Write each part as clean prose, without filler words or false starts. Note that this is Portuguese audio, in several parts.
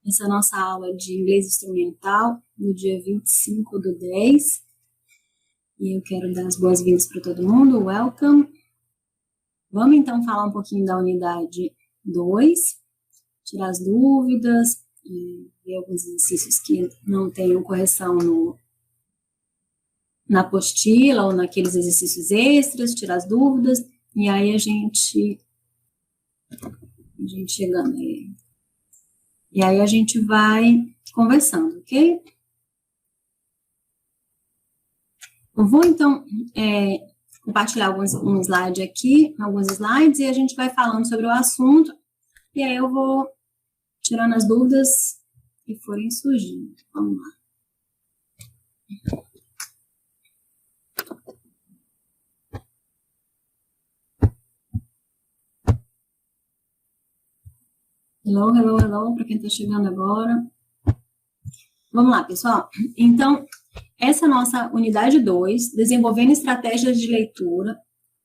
essa nossa aula de inglês instrumental no dia 25/10. E eu quero dar as boas-vindas para todo mundo. Welcome. Vamos, então, falar um pouquinho da unidade 2, tirar as dúvidas, ver alguns exercícios que não tenham correção na apostila ou naqueles exercícios extras, tirar as dúvidas, e aí a gente chegando aí. E aí a gente vai conversando, ok? Eu vou, então, compartilhar um slide aqui, alguns slides, e a gente vai falando sobre o assunto, e aí eu vou tirando as dúvidas que forem surgindo. Vamos lá. Hello, para quem está chegando agora. Vamos lá, pessoal. Então, essa é a nossa unidade 2, desenvolvendo estratégias de leitura.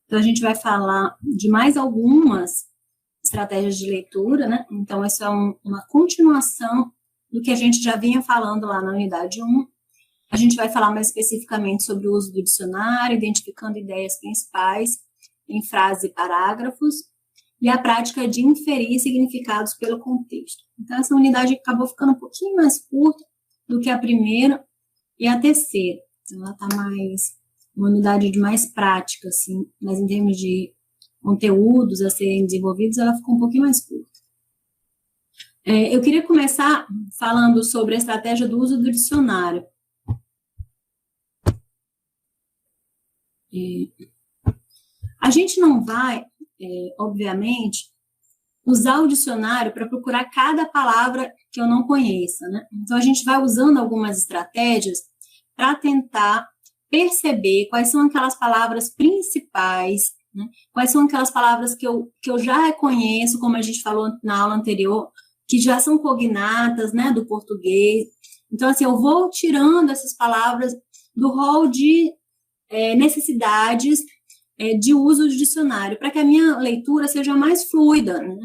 Então, a gente vai falar de mais algumas estratégias de leitura, né? Então, isso é uma continuação do que a gente já vinha falando lá na unidade 1. A gente vai falar mais especificamente sobre o uso do dicionário, identificando ideias principais em frases e parágrafos, e a prática de inferir significados pelo contexto. Então, essa unidade acabou ficando um pouquinho mais curta do que a primeira e a terceira. Então, ela está uma unidade de mais prática, assim, mas em termos de conteúdos a serem desenvolvidos, ela ficou um pouquinho mais curta. Eu queria começar falando sobre a estratégia do uso do dicionário. A gente não vai, obviamente, usar o dicionário para procurar cada palavra que eu não conheça, né? Então, a gente vai usando algumas estratégias para tentar perceber quais são aquelas palavras principais, né? Quais são aquelas palavras que eu já reconheço, como a gente falou na aula anterior, que já são cognatas, né, do português. Então, assim, eu vou tirando essas palavras do rol de necessidades de uso do dicionário, para que a minha leitura seja mais fluida, né?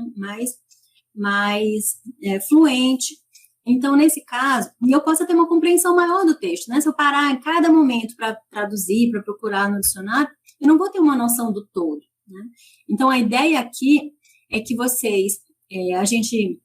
mais fluente. Então, nesse caso, eu posso ter uma compreensão maior do texto, né? Se eu parar em cada momento para traduzir, para procurar no dicionário, eu não vou ter uma noção do todo, né? Então, a ideia aqui é que a gente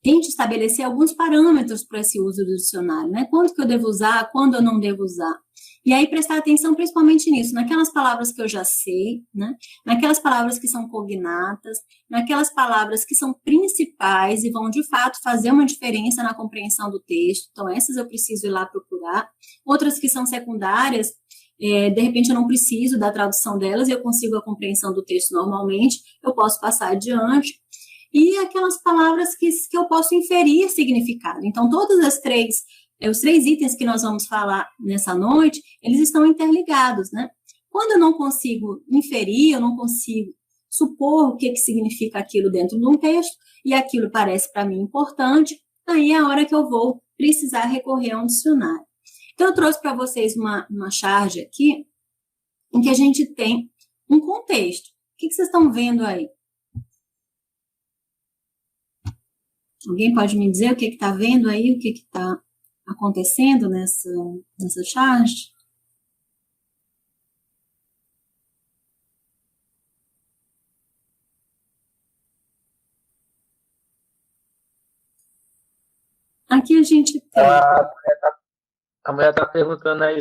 tente estabelecer alguns parâmetros para esse uso do dicionário, né? Quando que eu devo usar, quando eu não devo usar. E aí prestar atenção principalmente nisso, naquelas palavras que eu já sei, né? Naquelas palavras que são cognatas, naquelas palavras que são principais e vão, de fato, fazer uma diferença na compreensão do texto. Então, essas eu preciso ir lá procurar. Outras que são secundárias, de repente eu não preciso da tradução delas e eu consigo a compreensão do texto normalmente, eu posso passar adiante. E aquelas palavras que eu posso inferir significado. Então, os três itens que nós vamos falar nessa noite, eles estão interligados, né? Quando eu não consigo inferir, eu não consigo supor o que significa aquilo dentro de um texto, e aquilo parece para mim importante, aí é a hora que eu vou precisar recorrer a um dicionário. Então, eu trouxe para vocês uma charge aqui, em que a gente tem um contexto. O que vocês estão vendo aí? Alguém pode me dizer o que está vendo aí, o que está acontecendo nessa charge? Aqui a gente tem... A mulher está perguntando aí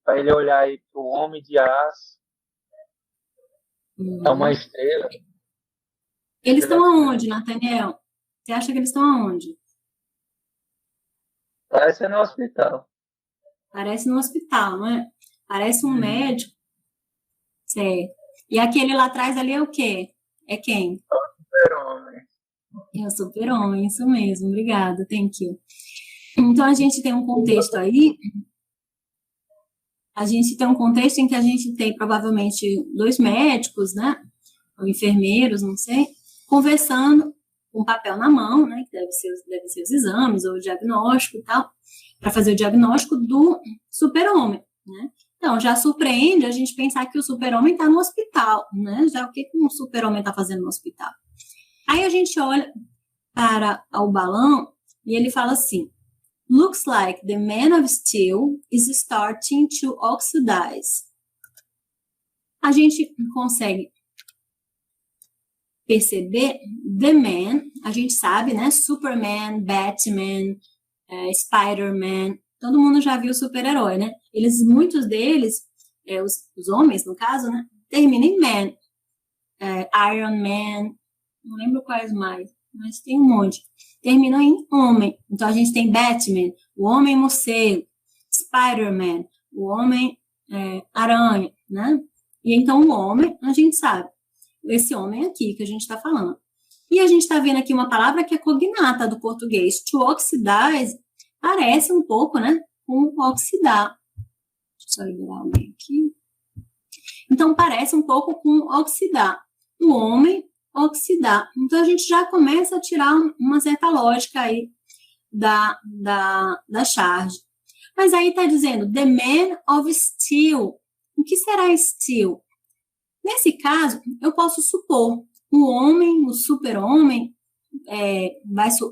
para ele olhar aí para o Homem de Aço. É uma estrela. Eles estão aonde, Nathaniel? Você acha que eles estão aonde? Parece no hospital. Parece no hospital, não é? Parece um médico. Certo. E aquele lá atrás ali é o quê? É quem? É o Super-Homem. É o Super-Homem, isso mesmo. Obrigada, thank you. Então, a gente tem um contexto aí. A gente tem um contexto em que a gente tem, provavelmente, 2 médicos, né? Ou enfermeiros, não sei, conversando com um papel na mão, né? Que deve ser os exames ou o diagnóstico e tal, para fazer o diagnóstico do Super-Homem, né? Então, já surpreende a gente pensar que o Super-Homem está no hospital, né? Já o que um Super-Homem está fazendo no hospital? Aí a gente olha para o balão E ele fala assim: looks like the man of steel is starting to oxidize. A gente consegue perceber the man, a gente sabe, né? Superman, Batman, Spider-Man, todo mundo já viu super-herói, né? Muitos deles, os homens, no caso, né? Terminam em man. Iron Man, não lembro quais mais, mas tem um monte. Terminam em homem. Então, a gente tem Batman, o Homem-Morcego, Spider-Man, o Homem-Aranha, né? E então, o homem, a gente sabe. Esse homem aqui que a gente está falando. E a gente está vendo aqui uma palavra que é cognata do português. To oxidize parece um pouco, né? Com oxidar. Deixa eu só liberar alguém aqui. Então, parece um pouco com oxidar. O homem, oxidar. Então, a gente já começa a tirar uma certa lógica aí da charge. Mas aí está dizendo, the man of steel. O que será steel? Nesse caso, eu posso supor, o homem, o super-homem,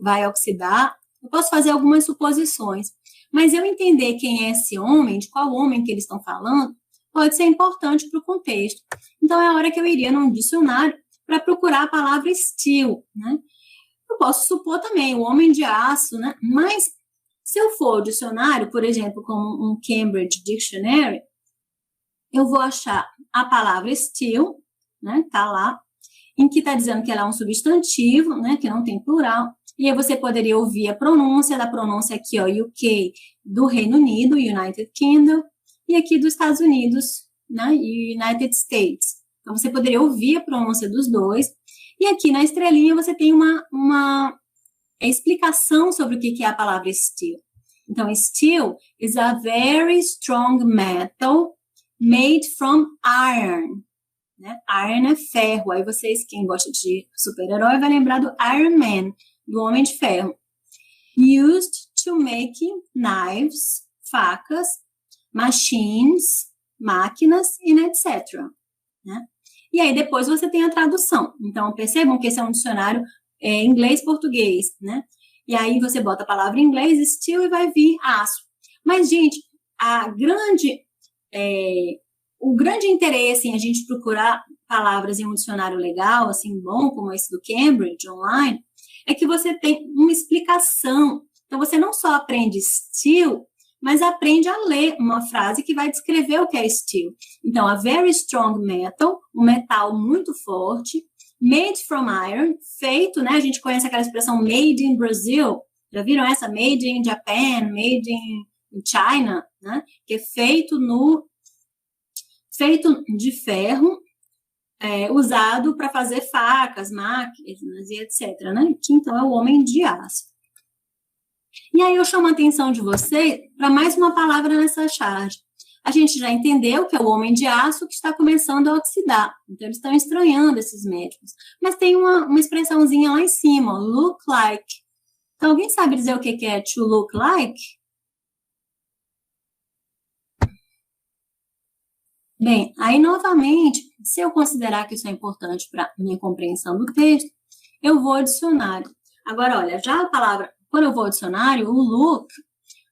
vai oxidar. Eu posso fazer algumas suposições. Mas eu entender quem é esse homem, de qual homem que eles estão falando, pode ser importante para o contexto. Então, é a hora que eu iria num dicionário para procurar a palavra steel, né? Eu posso supor também o homem de aço, né? Mas, se eu for ao dicionário, por exemplo, como um Cambridge Dictionary, eu vou achar a palavra steel, né? Tá lá, em que está dizendo que ela é um substantivo, né? Que não tem plural. E aí você poderia ouvir a pronúncia, da pronúncia aqui, ó, UK, do Reino Unido, United Kingdom, e aqui dos Estados Unidos, né? United States. Então, você poderia ouvir a pronúncia dos dois. E aqui na estrelinha você tem uma explicação sobre o que é a palavra steel. Então, steel is a very strong metal made from iron. Né? Iron é ferro. Aí vocês, quem gosta de super-herói, vai lembrar do Iron Man, do Homem de Ferro. Used to make knives, facas, machines, máquinas, e etc. Né? E aí depois você tem a tradução. Então, percebam que esse é um dicionário inglês-português, né? E aí você bota a palavra em inglês, steel, e vai vir aço. Mas, gente, o grande interesse em a gente procurar palavras em um dicionário legal, assim, bom, como esse do Cambridge, online, é que você tem uma explicação. Então, você não só aprende steel, mas aprende a ler uma frase que vai descrever o que é steel. Então, a very strong metal, um metal muito forte, made from iron, feito, né? A gente conhece aquela expressão made in Brazil. Já viram essa? Made in Japan, made in China, né? Que é feito de ferro, usado para fazer facas, máquinas e etc, né? Que então é o homem de aço. E aí eu chamo a atenção de vocês para mais uma palavra nessa charge. A gente já entendeu que é o homem de aço que está começando a oxidar. Então, eles estão estranhando esses médicos. Mas tem uma expressãozinha lá em cima, ó, look like. Então, alguém sabe dizer o que é to look like? Bem, aí, novamente, se eu considerar que isso é importante para a minha compreensão do texto, eu vou ao dicionário. Agora, olha, já a palavra, quando eu vou ao dicionário, o look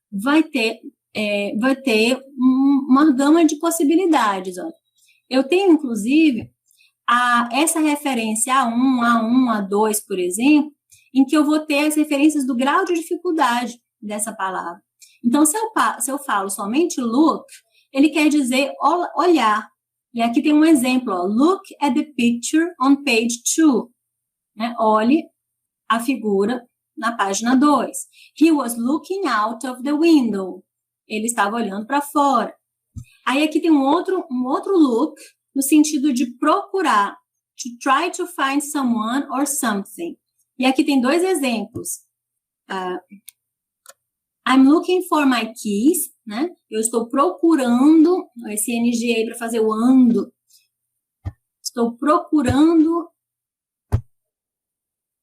vai ter uma gama de possibilidades. Ó. Eu tenho, inclusive, essa referência A1, A1, A2, por exemplo, em que eu vou ter as referências do grau de dificuldade dessa palavra. Então, se eu falo somente look, ele quer dizer olhar. E aqui tem um exemplo, ó, look at the picture on page 2. Né? Olhe a figura na página 2. He was looking out of the window. Ele estava olhando para fora. Aí aqui tem um outro look, no sentido de procurar. To try to find someone or something. E aqui tem dois exemplos. I'm looking for my keys, né? Eu estou procurando, esse NG aí para fazer o ando. Estou procurando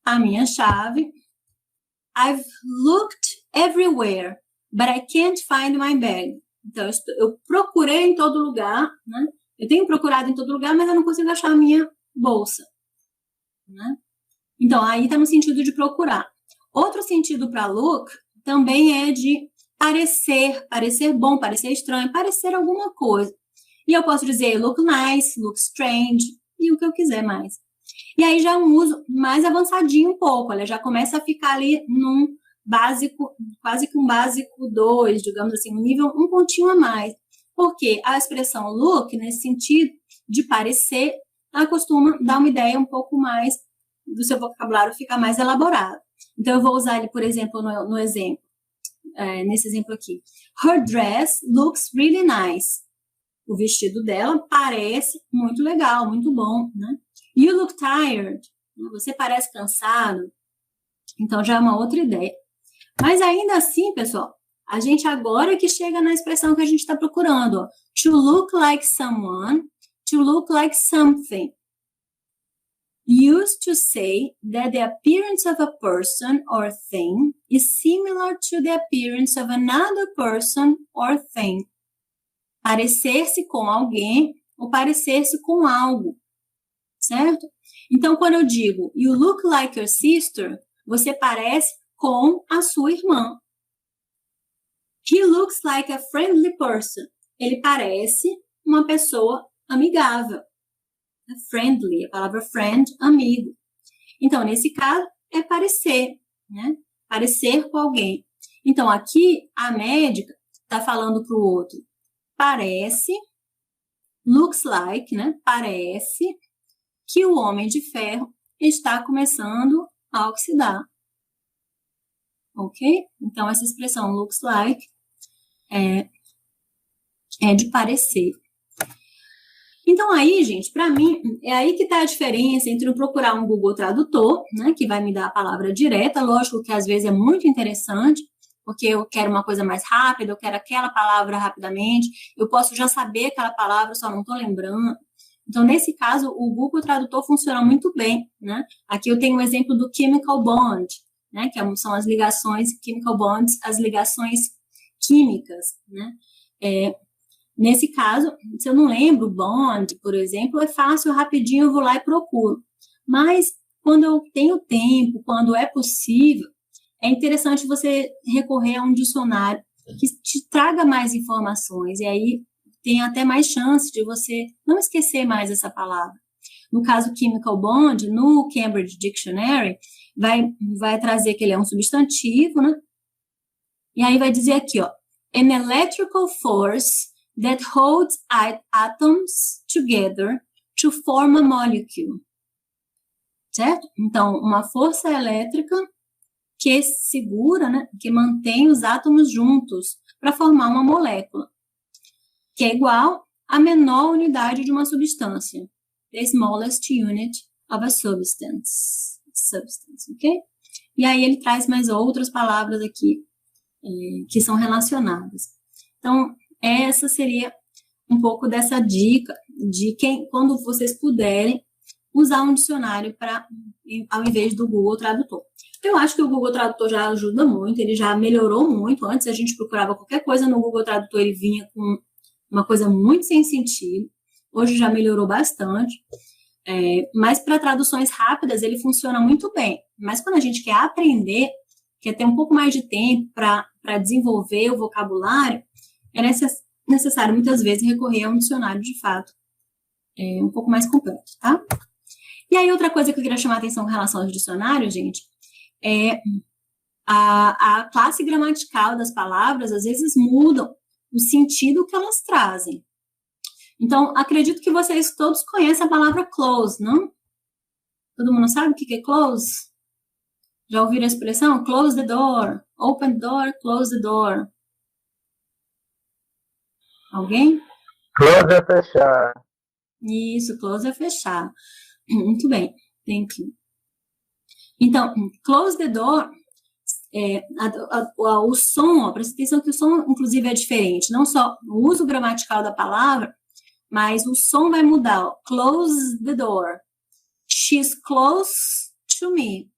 a minha chave. I've looked everywhere, but I can't find my bag. Então, eu procurei em todo lugar, né? Eu tenho procurado em todo lugar, mas eu não consigo achar a minha bolsa. Né? Então, aí está no sentido de procurar. Outro sentido para look também é de parecer bom, parecer estranho, parecer alguma coisa. E eu posso dizer look nice, look strange, e o que eu quiser mais. E aí já é um uso mais avançadinho um pouco, ela já começa a ficar ali num básico, quase que um básico 2, digamos assim, um nível um pontinho a mais. Porque a expressão look, nesse sentido de parecer, ela costuma dar uma ideia um pouco mais do seu vocabulário ficar mais elaborado. Então, eu vou usar ele, por exemplo, no exemplo, nesse exemplo aqui. Her dress looks really nice. O vestido dela parece muito legal, muito bom, né? You look tired. Você parece cansado. Então, já é uma outra ideia. Mas ainda assim, pessoal, a gente agora que chega na expressão que a gente está procurando. Ó. To look like someone, to look like something. Used to say that the appearance of a person or thing is similar to the appearance of another person or thing. Parecer-se com alguém ou parecer-se com algo, certo? Então, quando eu digo you look like your sister, você parece com a sua irmã. He looks like a friendly person. Ele parece uma pessoa amigável. Friendly, a palavra friend, amigo. Então, nesse caso, é parecer, né? Parecer com alguém. Então, aqui, a médica está falando para o outro. Parece, looks like, né? Parece que o homem de ferro está começando a oxidar. Ok? Então, essa expressão looks like é de parecer. Então, aí, gente, para mim, é aí que está a diferença entre eu procurar um Google Tradutor, né, que vai me dar a palavra direta, lógico que às vezes é muito interessante, porque eu quero uma coisa mais rápida, eu quero aquela palavra rapidamente, eu posso já saber aquela palavra, só não estou lembrando. Então, nesse caso, o Google Tradutor funciona muito bem, né? Aqui eu tenho um exemplo do chemical bond, né, que são as ligações, chemical bonds, as ligações químicas, né? Nesse caso, se eu não lembro bond, por exemplo, é fácil, rapidinho eu vou lá e procuro. Mas, quando eu tenho tempo, quando é possível, é interessante você recorrer a um dicionário que te traga mais informações, e aí tem até mais chance de você não esquecer mais essa palavra. No caso chemical bond, no Cambridge Dictionary, vai trazer que ele é um substantivo, né? E aí vai dizer aqui, ó, an electrical force that holds atoms together to form a molecule. Certo? Então, uma força elétrica que segura, né, que mantém os átomos juntos para formar uma molécula, que é igual à menor unidade de uma substância. The smallest unit of a substance, ok? E aí ele traz mais outras palavras aqui que são relacionadas. Então, essa seria um pouco dessa dica de quando vocês puderem usar um dicionário ao invés do Google Tradutor. Eu acho que o Google Tradutor já ajuda muito, ele já melhorou muito. Antes a gente procurava qualquer coisa no Google Tradutor, ele vinha com uma coisa muito sem sentido. Hoje já melhorou bastante. Mas para traduções rápidas ele funciona muito bem. Mas quando a gente quer aprender, quer ter um pouco mais de tempo para desenvolver o vocabulário, é necessário, muitas vezes, recorrer a um dicionário, de fato, um pouco mais completo, tá? E aí, outra coisa que eu queria chamar a atenção com relação aos dicionários, gente, é a classe gramatical das palavras, às vezes, mudam o sentido que elas trazem. Então, acredito que vocês todos conhecem a palavra close, não? Todo mundo sabe o que é close? Já ouviram a expressão? Close the door, open the door, close the door. Alguém? Close é fechar. Isso, close é fechar. Muito bem, thank you. Então, close the door, o som, presta atenção que o som, inclusive, é diferente. Não só o uso gramatical da palavra, mas o som vai mudar. Ó. Close the door. She's close to me.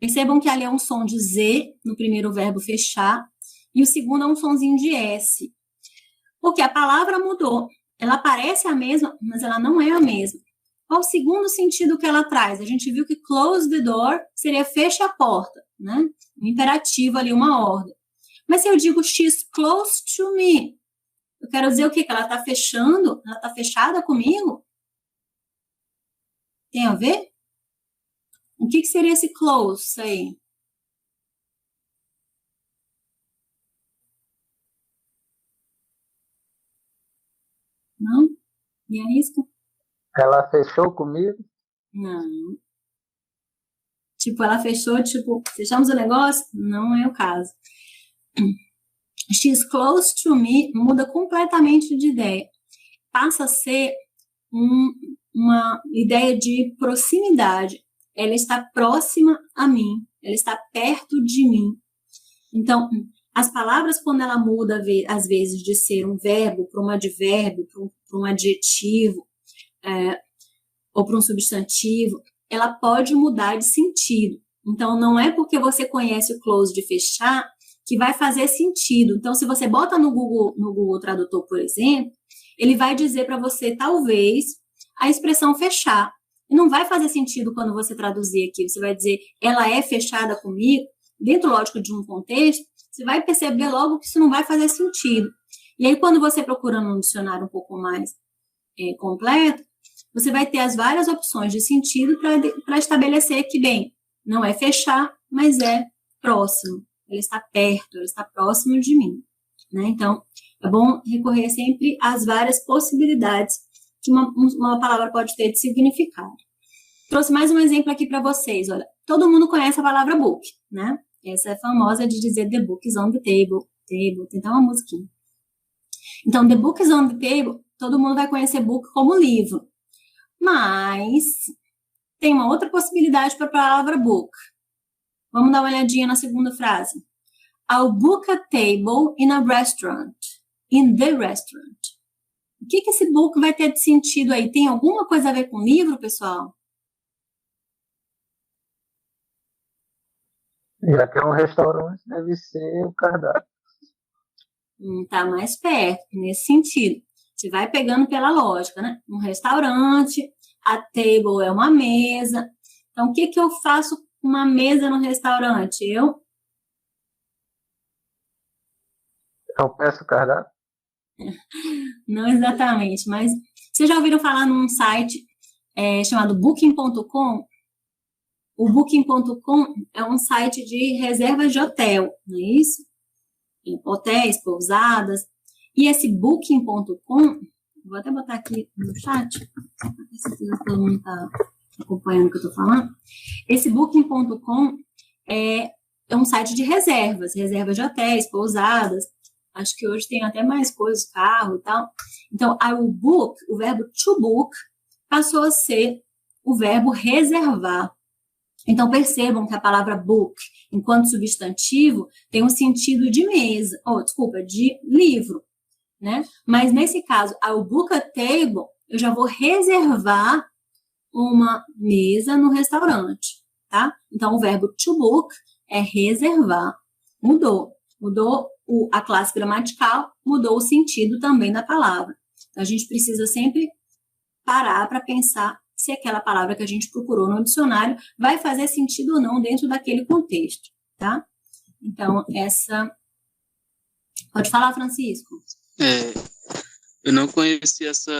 Percebam que ali é um som de Z, no primeiro verbo fechar, e o segundo é um sonzinho de S. Porque a palavra mudou. Ela parece a mesma, mas ela não é a mesma. Qual o segundo sentido que ela traz? A gente viu que close the door seria fecha a porta. né? Um imperativo ali, uma ordem. Mas se eu digo she's close to me, eu quero dizer o quê? Que ela está fechando? Ela está fechada comigo? Tem a ver? O que seria esse close aí? Não? Me arrisca? Ela fechou comigo? Não. Tipo, ela fechou, tipo, fechamos o negócio? Não é o caso. She's close to me muda completamente de ideia. Passa a ser uma ideia de proximidade. Ela está próxima a mim, ela está perto de mim. Então, as palavras, quando ela muda, às vezes, de ser um verbo para um advérbio, para um adjetivo, ou para um substantivo, ela pode mudar de sentido. Então, não é porque você conhece o close de fechar que vai fazer sentido. Então, se você bota no Google Tradutor, por exemplo, ele vai dizer para você, talvez, a expressão fechar. E não vai fazer sentido quando você traduzir aqui. Você vai dizer, ela é fechada comigo. Dentro, lógico, de um contexto, você vai perceber logo que isso não vai fazer sentido. E aí, quando você procura num dicionário um pouco mais completo, você vai ter as várias opções de sentido para estabelecer que, bem, não é fechar, mas é próximo. Ela está perto, ela está próximo de mim. Né? Então, é bom recorrer sempre às várias possibilidades que uma palavra pode ter de significado. Trouxe mais um exemplo aqui para vocês. Olha, todo mundo conhece a palavra book, né? Essa é famosa de dizer the book is on the table. Tem até uma musiquinha. Então, the book is on the table, todo mundo vai conhecer book como livro. Mas tem uma outra possibilidade para a palavra book. Vamos dar uma olhadinha na segunda frase. I'll book a table in a restaurant. In the restaurant. O que esse book vai ter de sentido aí? Tem alguma coisa a ver com livro, pessoal? Já que é um restaurante, deve ser o cardápio. Tá mais perto, nesse sentido. Você vai pegando pela lógica, né? Um restaurante, a table é uma mesa. Então, o que eu faço com uma mesa no restaurante? Eu peço o cardápio? Não exatamente, mas vocês já ouviram falar num site chamado Booking.com? O Booking.com é um site de reservas de hotel, não é isso? Hotéis, pousadas. E esse Booking.com, vou até botar aqui no chat, para ter certeza que todo mundo está acompanhando o que eu estou falando. Esse Booking.com é um site de reservas de hotéis, pousadas. Acho que hoje tem até mais coisas, carro e tal. Então, I will book, o verbo to book, passou a ser o verbo reservar. Então, percebam que a palavra book, enquanto substantivo, tem um sentido de mesa, de livro, né? Mas, nesse caso, I will book a table, eu já vou reservar uma mesa no restaurante, tá? Então, o verbo to book é reservar. Mudou a classe gramatical, mudou o sentido também da palavra. Então, a gente precisa sempre parar para pensar se aquela palavra que a gente procurou no dicionário vai fazer sentido ou não dentro daquele contexto, tá? Então, essa... Pode falar, Francisco. Eu não conhecia essa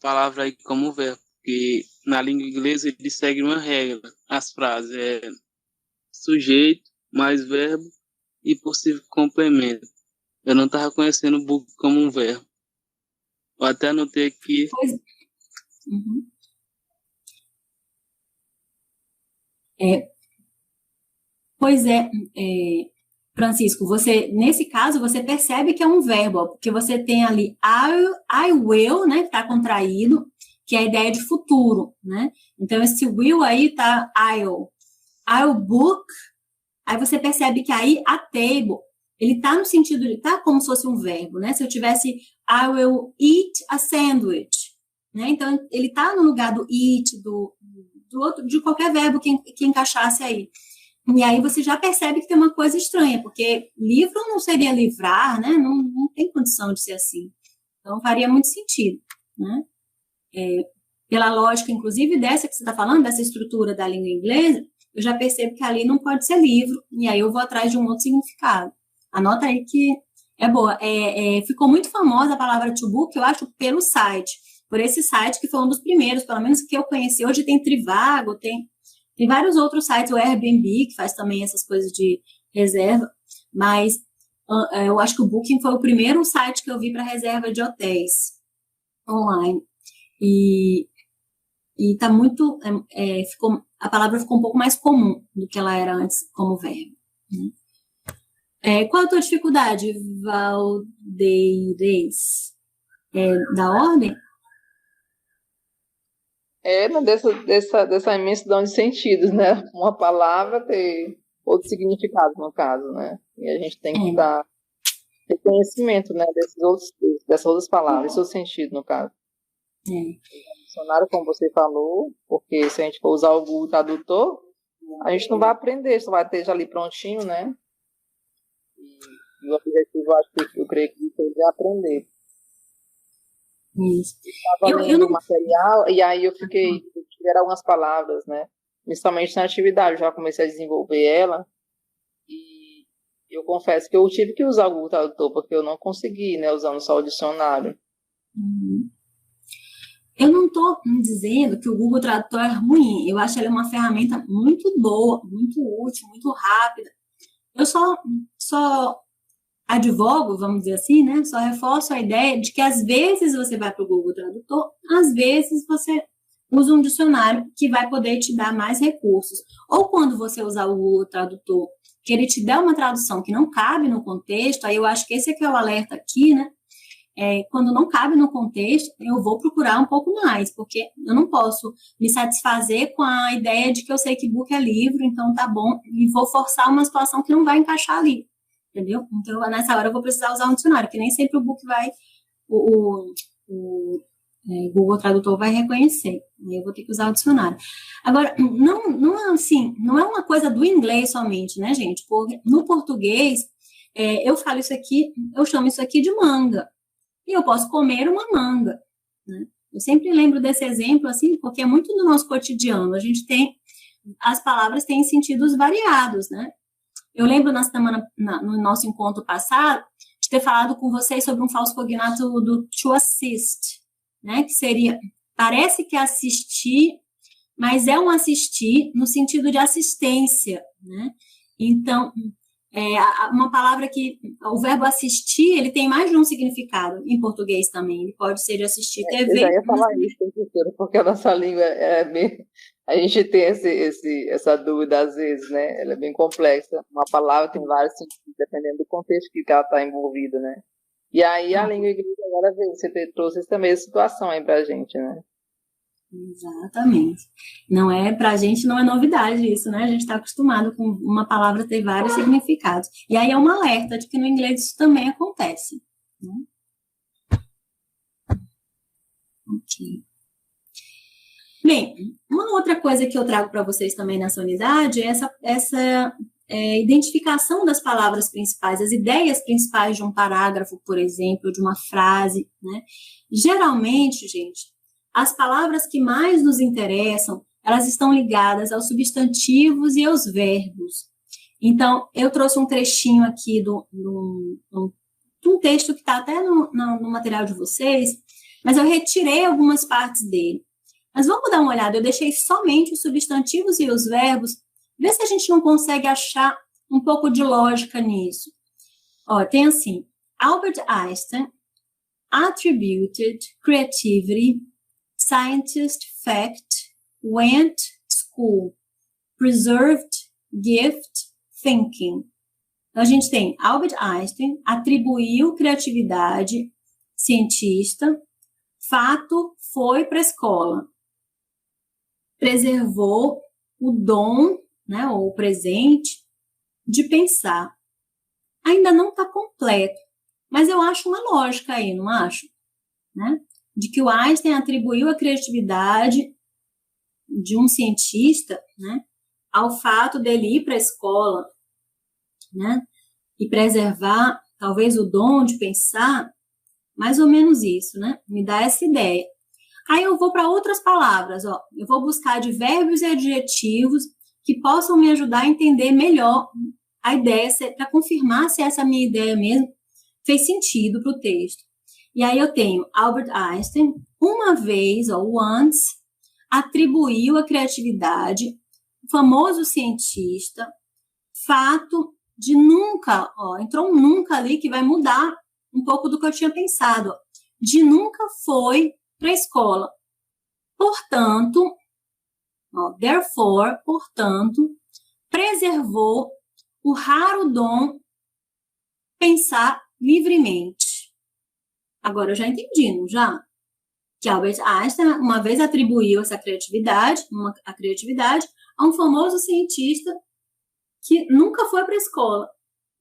palavra aí como verbo, porque na língua inglesa ele segue uma regra. As frases sujeito mais verbo e possível complemento. Eu não estava conhecendo book como um verbo. Eu até anotei aqui. Francisco, nesse caso, você percebe que é um verbo, porque você tem ali I will, né, que está contraído, que é a ideia de futuro, né? Então, esse will aí tá I'll book, aí você percebe que aí a table, ele tá no sentido de, tá como se fosse um verbo, né? Se eu tivesse I will eat a sandwich, né? Então, ele tá no lugar do eat, do outro, de qualquer verbo que encaixasse aí. E aí você já percebe que tem uma coisa estranha, porque livro não seria livrar, né? Não tem condição de ser assim. Então, faria muito sentido, né? Pela lógica, inclusive, dessa que você está falando, dessa estrutura da língua inglesa, eu já percebo que ali não pode ser livro, e aí eu vou atrás de um outro significado. Anota aí que é boa. Ficou muito famosa a palavra to book, eu acho, pelo site. Por esse site que foi um dos primeiros, pelo menos que eu conheci. Hoje tem Trivago, tem vários outros sites, o Airbnb, que faz também essas coisas de reserva, mas eu acho que o Booking foi o primeiro site que eu vi para reserva de hotéis online. E tá muito, a palavra ficou um pouco mais comum do que ela era antes como verbo, né? Qual a tua dificuldade, Valdeires? Da ordem? Dessa imensidão de sentidos, né? Uma palavra ter outro significado, no caso, né? E a gente tem que dar reconhecimento, né? Dessas outras palavras, seu sentido, no caso. Dicionário, como você falou, porque se a gente for usar o Google Tradutor, a gente não vai aprender, só vai ter já ali prontinho, né? E o objetivo, eu creio que é aprender. Isso. Eu estava lendo o material e aí eu tiveram algumas palavras, né? Principalmente na atividade, eu já comecei a desenvolver ela e eu confesso que eu tive que usar o Google Tradutor porque eu não consegui, né? Usando só o dicionário. Eu não estou dizendo que o Google Tradutor é ruim, eu acho ele uma ferramenta muito boa, muito útil, muito rápida. Eu só advogo, vamos dizer assim, né? Só reforço a ideia de que às vezes você vai para o Google Tradutor, às vezes você usa um dicionário que vai poder te dar mais recursos. Ou quando você usar o Google Tradutor, que ele te der uma tradução que não cabe no contexto, aí eu acho que esse aqui é o alerta aqui, né? Quando não cabe no contexto, eu vou procurar um pouco mais, porque eu não posso me satisfazer com a ideia de que eu sei que book é livro, então tá bom, e vou forçar uma situação que não vai encaixar ali, entendeu? Então, nessa hora eu vou precisar usar um dicionário, que nem sempre o book vai, o Google Tradutor vai reconhecer, e eu vou ter que usar o dicionário. Agora, não é uma coisa do inglês somente, né, gente? Porque no português, eu falo isso aqui, eu chamo isso aqui de manga. E eu posso comer uma manga, né? Eu sempre lembro desse exemplo, assim, porque é muito do nosso cotidiano. As palavras têm sentidos variados, né? Eu lembro no nosso encontro passado, de ter falado com vocês sobre um falso cognato do to assist, né? Que seria, parece que é assistir, mas é um assistir no sentido de assistência, né? Então, uma palavra que o verbo assistir, ele tem mais de um significado em português também. Ele pode ser de assistir TV. Eu já ia falar isso, porque a nossa língua a gente tem essa dúvida às vezes, né? Ela é bem complexa. Uma palavra tem vários sentidos, dependendo do contexto que ela está envolvida, né? E aí a língua inglesa agora você trouxe essa mesma situação aí pra gente, né? Exatamente. Pra gente não é novidade isso, né? A gente está acostumado com uma palavra ter vários significados. E aí é um alerta de que no inglês isso também acontece, né? Ok. Bem, uma outra coisa que eu trago para vocês também nessa unidade é essa identificação das palavras principais, as ideias principais de um parágrafo, por exemplo, de uma frase, né? Geralmente, gente, as palavras que mais nos interessam, elas estão ligadas aos substantivos e aos verbos. Então, eu trouxe um trechinho aqui de um texto que está até no material de vocês, mas eu retirei algumas partes dele. Mas vamos dar uma olhada, eu deixei somente os substantivos e os verbos, ver se a gente não consegue achar um pouco de lógica nisso. Ó, tem assim, Albert Einstein attributed creativity, scientist, fact, went, school, preserved, gift, thinking. Então, a gente tem Albert Einstein atribuiu criatividade, cientista, fato, foi para a escola. Preservou o dom, né, ou o presente, de pensar. Ainda não está completo, mas eu acho uma lógica aí, não acho? Né? De que o Einstein atribuiu a criatividade de um cientista, né, ao fato dele ir para a escola, né, e preservar, talvez, o dom de pensar, mais ou menos isso, né? Me dá essa ideia. Aí eu vou para outras palavras, ó. Eu vou buscar de verbos e adjetivos que possam me ajudar a entender melhor a ideia, para confirmar se essa minha ideia mesmo fez sentido para o texto. E aí eu tenho Albert Einstein, uma vez, ou once, atribuiu a criatividade, o famoso cientista, fato de nunca, entrou um nunca ali que vai mudar um pouco do que eu tinha pensado, de nunca foi para a escola. Portanto, therefore, portanto, preservou o raro dom pensar livremente. Agora eu já entendi, não já? Que Albert Einstein uma vez atribuiu essa criatividade, a criatividade, a um famoso cientista que nunca foi para a escola.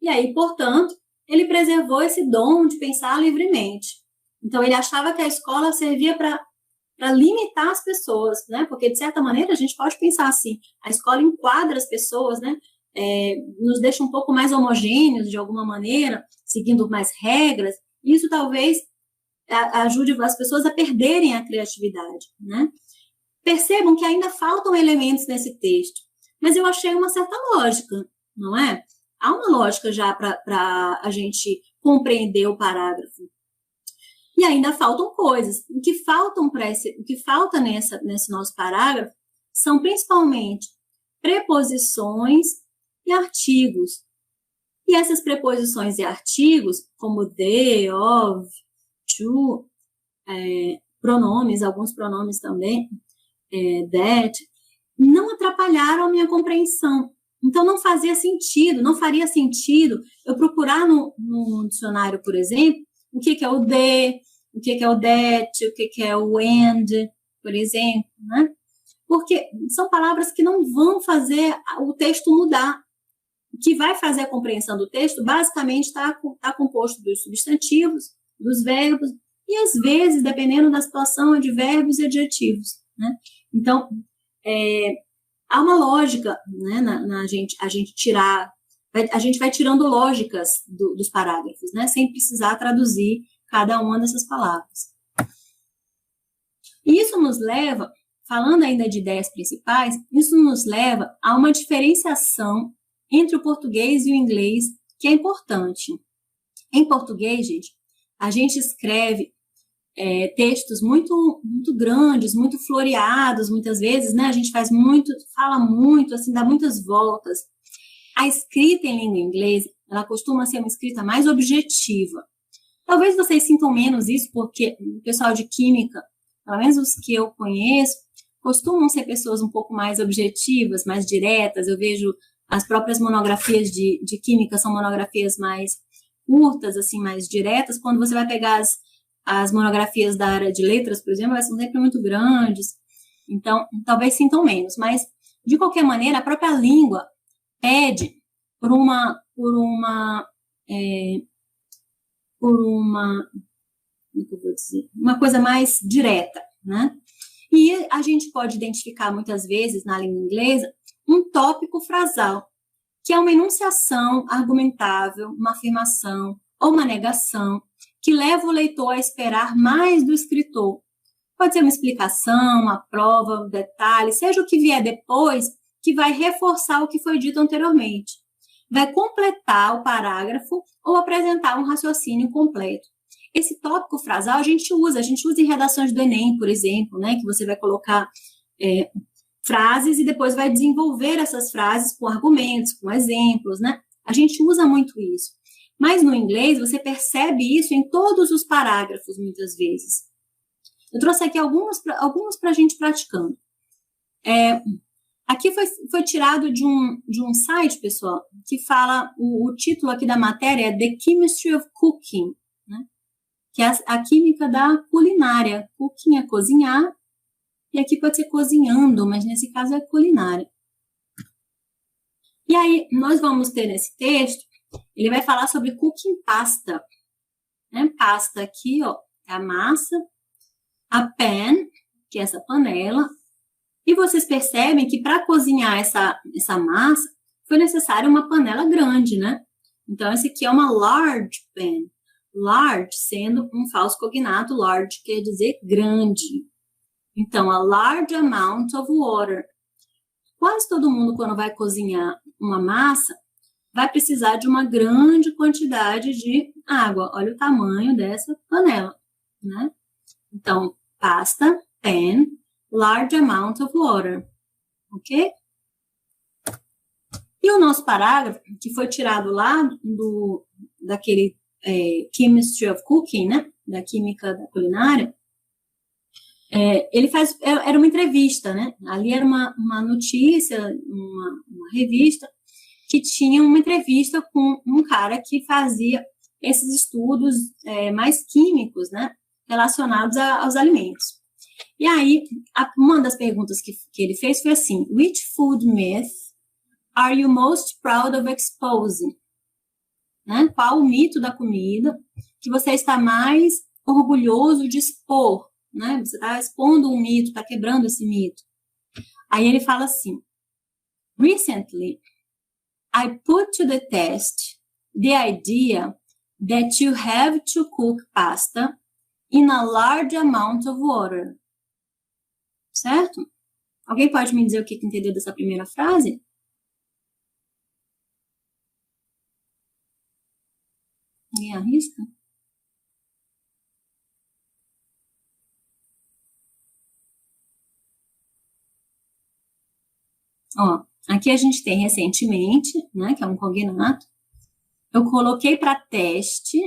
E aí, portanto, ele preservou esse dom de pensar livremente. Então, ele achava que a escola servia para limitar as pessoas, né? Porque, de certa maneira, a gente pode pensar assim, a escola enquadra as pessoas, né? Nos deixa um pouco mais homogêneos, de alguma maneira, seguindo mais regras. Isso talvez ajude as pessoas a perderem a criatividade, né? Percebam que ainda faltam elementos nesse texto, mas eu achei uma certa lógica, não é? Há uma lógica já para a gente compreender o parágrafo. E ainda faltam coisas. O que falta nesse nosso parágrafo são principalmente preposições e artigos. E essas preposições e artigos, como the, of, to, pronomes, alguns pronomes também, that, não atrapalharam a minha compreensão. Então, não faria sentido eu procurar no dicionário, por exemplo, o que é o the, o que é o that, o que é o and, por exemplo, né? Porque são palavras que não vão fazer o texto mudar. O que vai fazer a compreensão do texto, basicamente, está composto dos substantivos, dos verbos, e às vezes, dependendo da situação, de verbos e adjetivos, né? Então, há uma lógica, né, a gente vai tirando lógicas dos parágrafos, né, sem precisar traduzir cada uma dessas palavras. E isso nos leva, falando ainda de ideias principais, isso nos leva a uma diferenciação entre o português e o inglês, que é importante. Em português, a gente escreve textos muito, muito grandes, muito floreados, muitas vezes, né? A gente fala muito, assim, dá muitas voltas. A escrita em língua inglesa, ela costuma ser uma escrita mais objetiva. Talvez vocês sintam menos isso, porque o pessoal de química, pelo menos os que eu conheço, costumam ser pessoas um pouco mais objetivas, mais diretas. Eu vejo as próprias monografias de química são monografias mais curtas, assim, mais diretas. Quando você vai pegar as monografias da área de letras, por exemplo, elas são sempre muito grandes, então talvez sintam menos, mas de qualquer maneira a própria língua pede por uma coisa mais direta, né? E a gente pode identificar muitas vezes na língua inglesa um tópico frasal, que é uma enunciação argumentável, uma afirmação ou uma negação, que leva o leitor a esperar mais do escritor. Pode ser uma explicação, uma prova, um detalhe, seja o que vier depois, que vai reforçar o que foi dito anteriormente. Vai completar o parágrafo ou apresentar um raciocínio completo. Esse tópico frasal a gente usa em redações do Enem, por exemplo, né, que você vai colocar frases e depois vai desenvolver essas frases com argumentos, com exemplos, né? A gente usa muito isso. Mas no inglês, você percebe isso em todos os parágrafos, muitas vezes. Eu trouxe aqui algumas para a gente praticando. Aqui foi tirado de um site, pessoal, que fala, o título aqui da matéria é The Chemistry of Cooking, né? Que é a química da culinária. Cooking é cozinhar, e aqui pode ser cozinhando, mas nesse caso é culinária. E aí, nós vamos ter nesse texto, ele vai falar sobre cooking pasta. Né? Pasta aqui, ó, é a massa. A pan, que é essa panela. E vocês percebem que para cozinhar essa massa, foi necessário uma panela grande, né? Então, esse aqui é uma large pan. Large sendo um falso cognato, large quer dizer grande. Então, a large amount of water. quase todo mundo, quando vai cozinhar uma massa, vai precisar de uma grande quantidade de água. Olha o tamanho dessa panela, né? Então, pasta, pan, large amount of water, ok? E o nosso parágrafo, que foi tirado lá daquele Chemistry of Cooking, né? Da química da culinária, era uma entrevista, né? Ali era uma notícia, uma revista, que tinha uma entrevista com um cara que fazia esses estudos mais químicos, né? Relacionados aos alimentos. E aí, uma das perguntas que ele fez foi assim: which food myth are you most proud of exposing? Né? Qual o mito da comida que você está mais orgulhoso de expor? Né? Você está expondo um mito, está quebrando esse mito. Aí ele fala assim: recently, I put to the test the idea that you have to cook pasta in a large amount of water. Certo? Alguém pode me dizer o que entendeu dessa primeira frase? Ninguém arrisca? Ó, aqui a gente tem recentemente, né, que é um cognato. Eu coloquei para teste,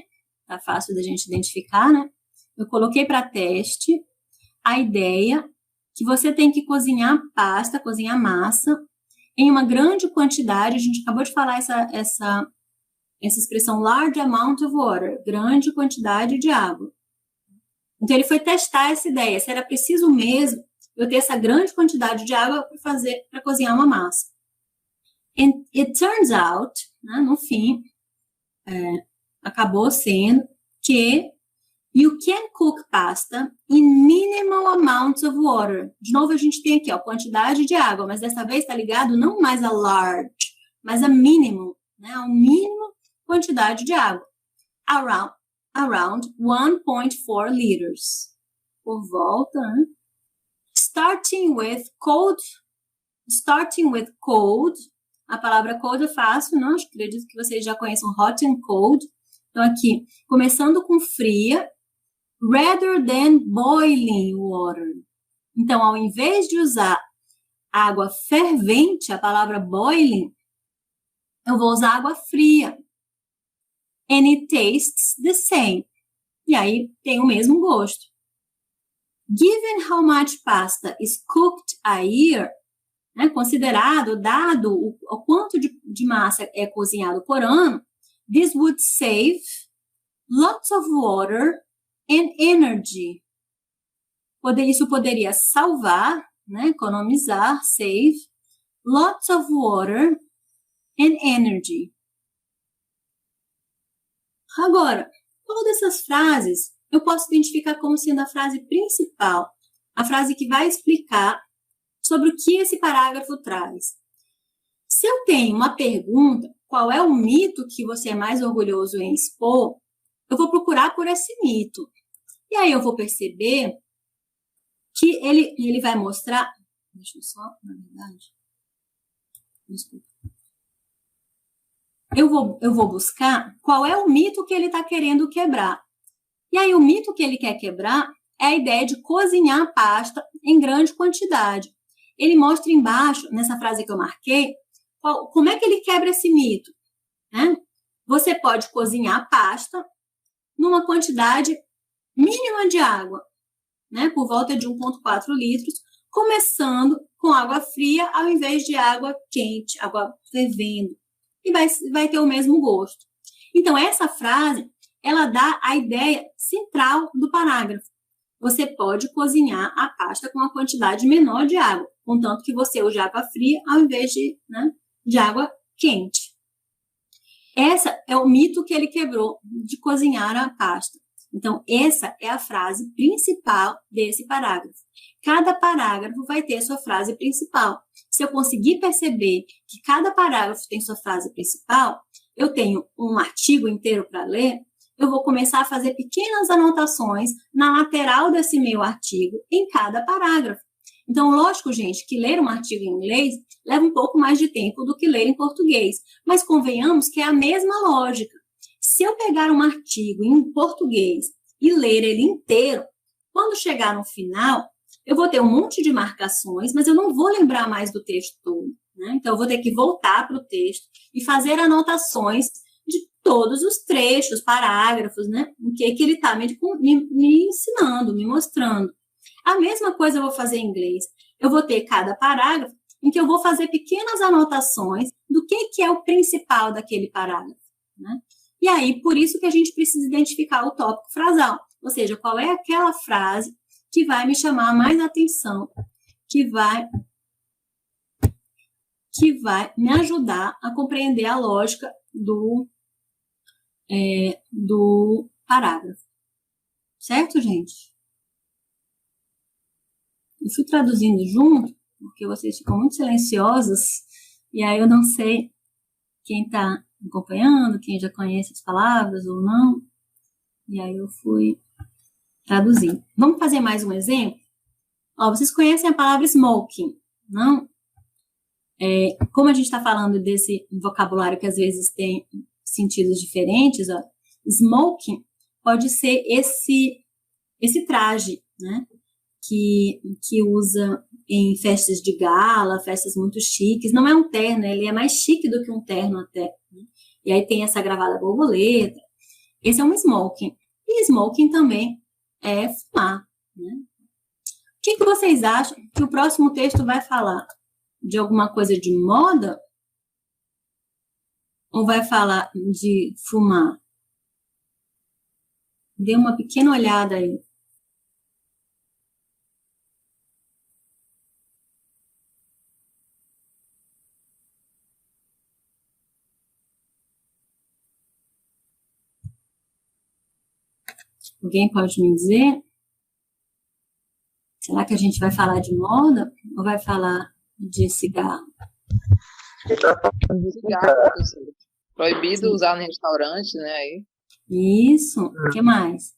tá fácil da gente identificar, né? Eu coloquei para teste a ideia que você tem que cozinhar pasta, cozinhar massa, em uma grande quantidade. A gente acabou de falar essa expressão large amount of water, grande quantidade de água. Então, ele foi testar essa ideia, se era preciso mesmo eu ter essa grande quantidade de água para cozinhar uma massa. And it turns out, né, no fim, acabou sendo que you can cook pasta in minimal amounts of water. De novo, a gente tem aqui, ó, quantidade de água, mas dessa vez está ligado não mais a large, mas a mínimo, né, a mínima quantidade de água. Around 1.4 liters. Por volta, né? Starting with cold. A palavra cold é fácil, não? Acredito que vocês já conheçam hot and cold. Então, aqui, começando com fria, rather than boiling water. Então, ao invés de usar água fervente, a palavra boiling, eu vou usar água fria. And it tastes the same. E aí, tem o mesmo gosto. Given how much pasta is cooked a year, né, considerado, dado o quanto de massa é cozinhado por ano, this would save lots of water and energy. Isso poderia salvar, né, economizar, save, lots of water and energy. Agora, qual dessas frases eu posso identificar como sendo a frase principal, a frase que vai explicar sobre o que esse parágrafo traz? Se eu tenho uma pergunta, qual é o mito que você é mais orgulhoso em expor, eu vou procurar por esse mito. E aí eu vou perceber que ele vai mostrar... Deixa eu só, na verdade... Desculpa. Eu vou buscar qual é o mito que ele está querendo quebrar. E aí o mito que ele quer quebrar é a ideia de cozinhar a pasta em grande quantidade. Ele mostra embaixo, nessa frase que eu marquei, como é que ele quebra esse mito, né? Você pode cozinhar a pasta numa quantidade mínima de água, né? Por volta de 1,4 litros, começando com água fria ao invés de água quente, água fervendo. E vai ter o mesmo gosto. Então, essa frase, ela dá a ideia central do parágrafo. Você pode cozinhar a pasta com uma quantidade menor de água, contanto que você use água fria ao invés de água quente. Essa é o mito que ele quebrou de cozinhar a pasta. Então, essa é a frase principal desse parágrafo. Cada parágrafo vai ter sua frase principal. Se eu conseguir perceber que cada parágrafo tem sua frase principal, eu tenho um artigo inteiro para ler, eu vou começar a fazer pequenas anotações na lateral desse meu artigo em cada parágrafo. Então, lógico, gente, que ler um artigo em inglês leva um pouco mais de tempo do que ler em português, mas convenhamos que é a mesma lógica. Se eu pegar um artigo em português e ler ele inteiro, quando chegar no final, eu vou ter um monte de marcações, mas eu não vou lembrar mais do texto todo, né? Então, eu vou ter que voltar para o texto e fazer anotações de todos os trechos, parágrafos, né? O que ele está me ensinando, me mostrando. A mesma coisa eu vou fazer em inglês. Eu vou ter cada parágrafo em que eu vou fazer pequenas anotações do que é o principal daquele parágrafo, né? E aí, por isso que a gente precisa identificar o tópico frasal, ou seja, qual é aquela frase que vai me chamar mais atenção, que vai me ajudar a compreender a lógica do parágrafo. Certo, gente? Eu fui traduzindo junto, porque vocês ficam muito silenciosos, e aí eu não sei quem está acompanhando, quem já conhece as palavras ou não, e aí eu fui traduzindo. Vamos fazer mais um exemplo? Ó, vocês conhecem a palavra smoking, não? Como a gente está falando desse vocabulário que às vezes tem sentidos diferentes, ó, smoking pode ser esse traje, né? Que usa em festas de gala, festas muito chiques. Não é um terno, ele é mais chique do que um terno até, né? E aí tem essa gravata borboleta. Esse é um smoking. E smoking também é fumar, né? O que vocês acham que o próximo texto vai falar? De alguma coisa de moda? Ou vai falar de fumar? Dê uma pequena olhada aí. Alguém pode me dizer? Será que a gente vai falar de moda ou vai falar de cigarro? Cigarro, proibido usar no restaurante, né? Aí. Isso. O que mais?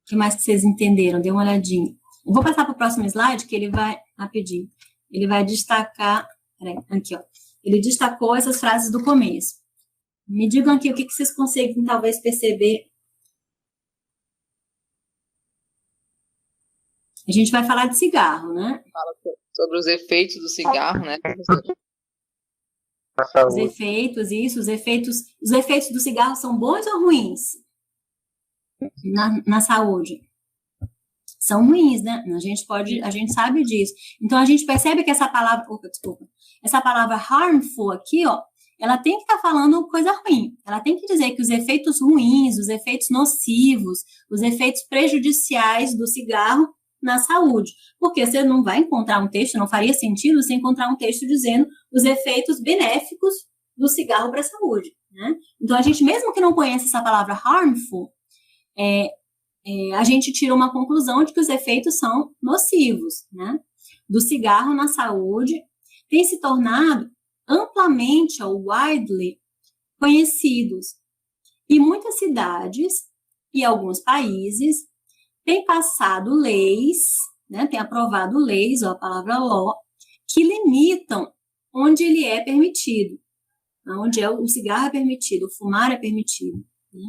O que mais que vocês entenderam? Dê uma olhadinha. Eu vou passar para o próximo slide, que ele vai, rapidinho, ele vai destacar, peraí, aqui, ó. Ele destacou essas frases do começo. Me digam aqui o que vocês conseguem talvez perceber. A gente vai falar de cigarro, né? Fala sobre os efeitos do cigarro, né? Os efeitos, isso, os efeitos do cigarro são bons ou ruins na saúde? São ruins, né? A gente sabe disso. Então, a gente percebe que essa palavra harmful aqui, ó, ela tem que estar falando coisa ruim. Ela tem que dizer que os efeitos ruins, os efeitos nocivos, os efeitos prejudiciais do cigarro na saúde. Porque você não vai encontrar um texto, não faria sentido você encontrar um texto dizendo os efeitos benéficos do cigarro para a saúde, né? Então, a gente, mesmo que não conheça essa palavra harmful, a gente tira uma conclusão de que os efeitos são nocivos, né? Do cigarro na saúde tem se tornado amplamente ou widely conhecidos. E muitas cidades e alguns países têm passado leis, né, têm aprovado leis, ou a palavra law, que limitam onde ele é permitido, onde o cigarro é permitido, o fumar é permitido, né?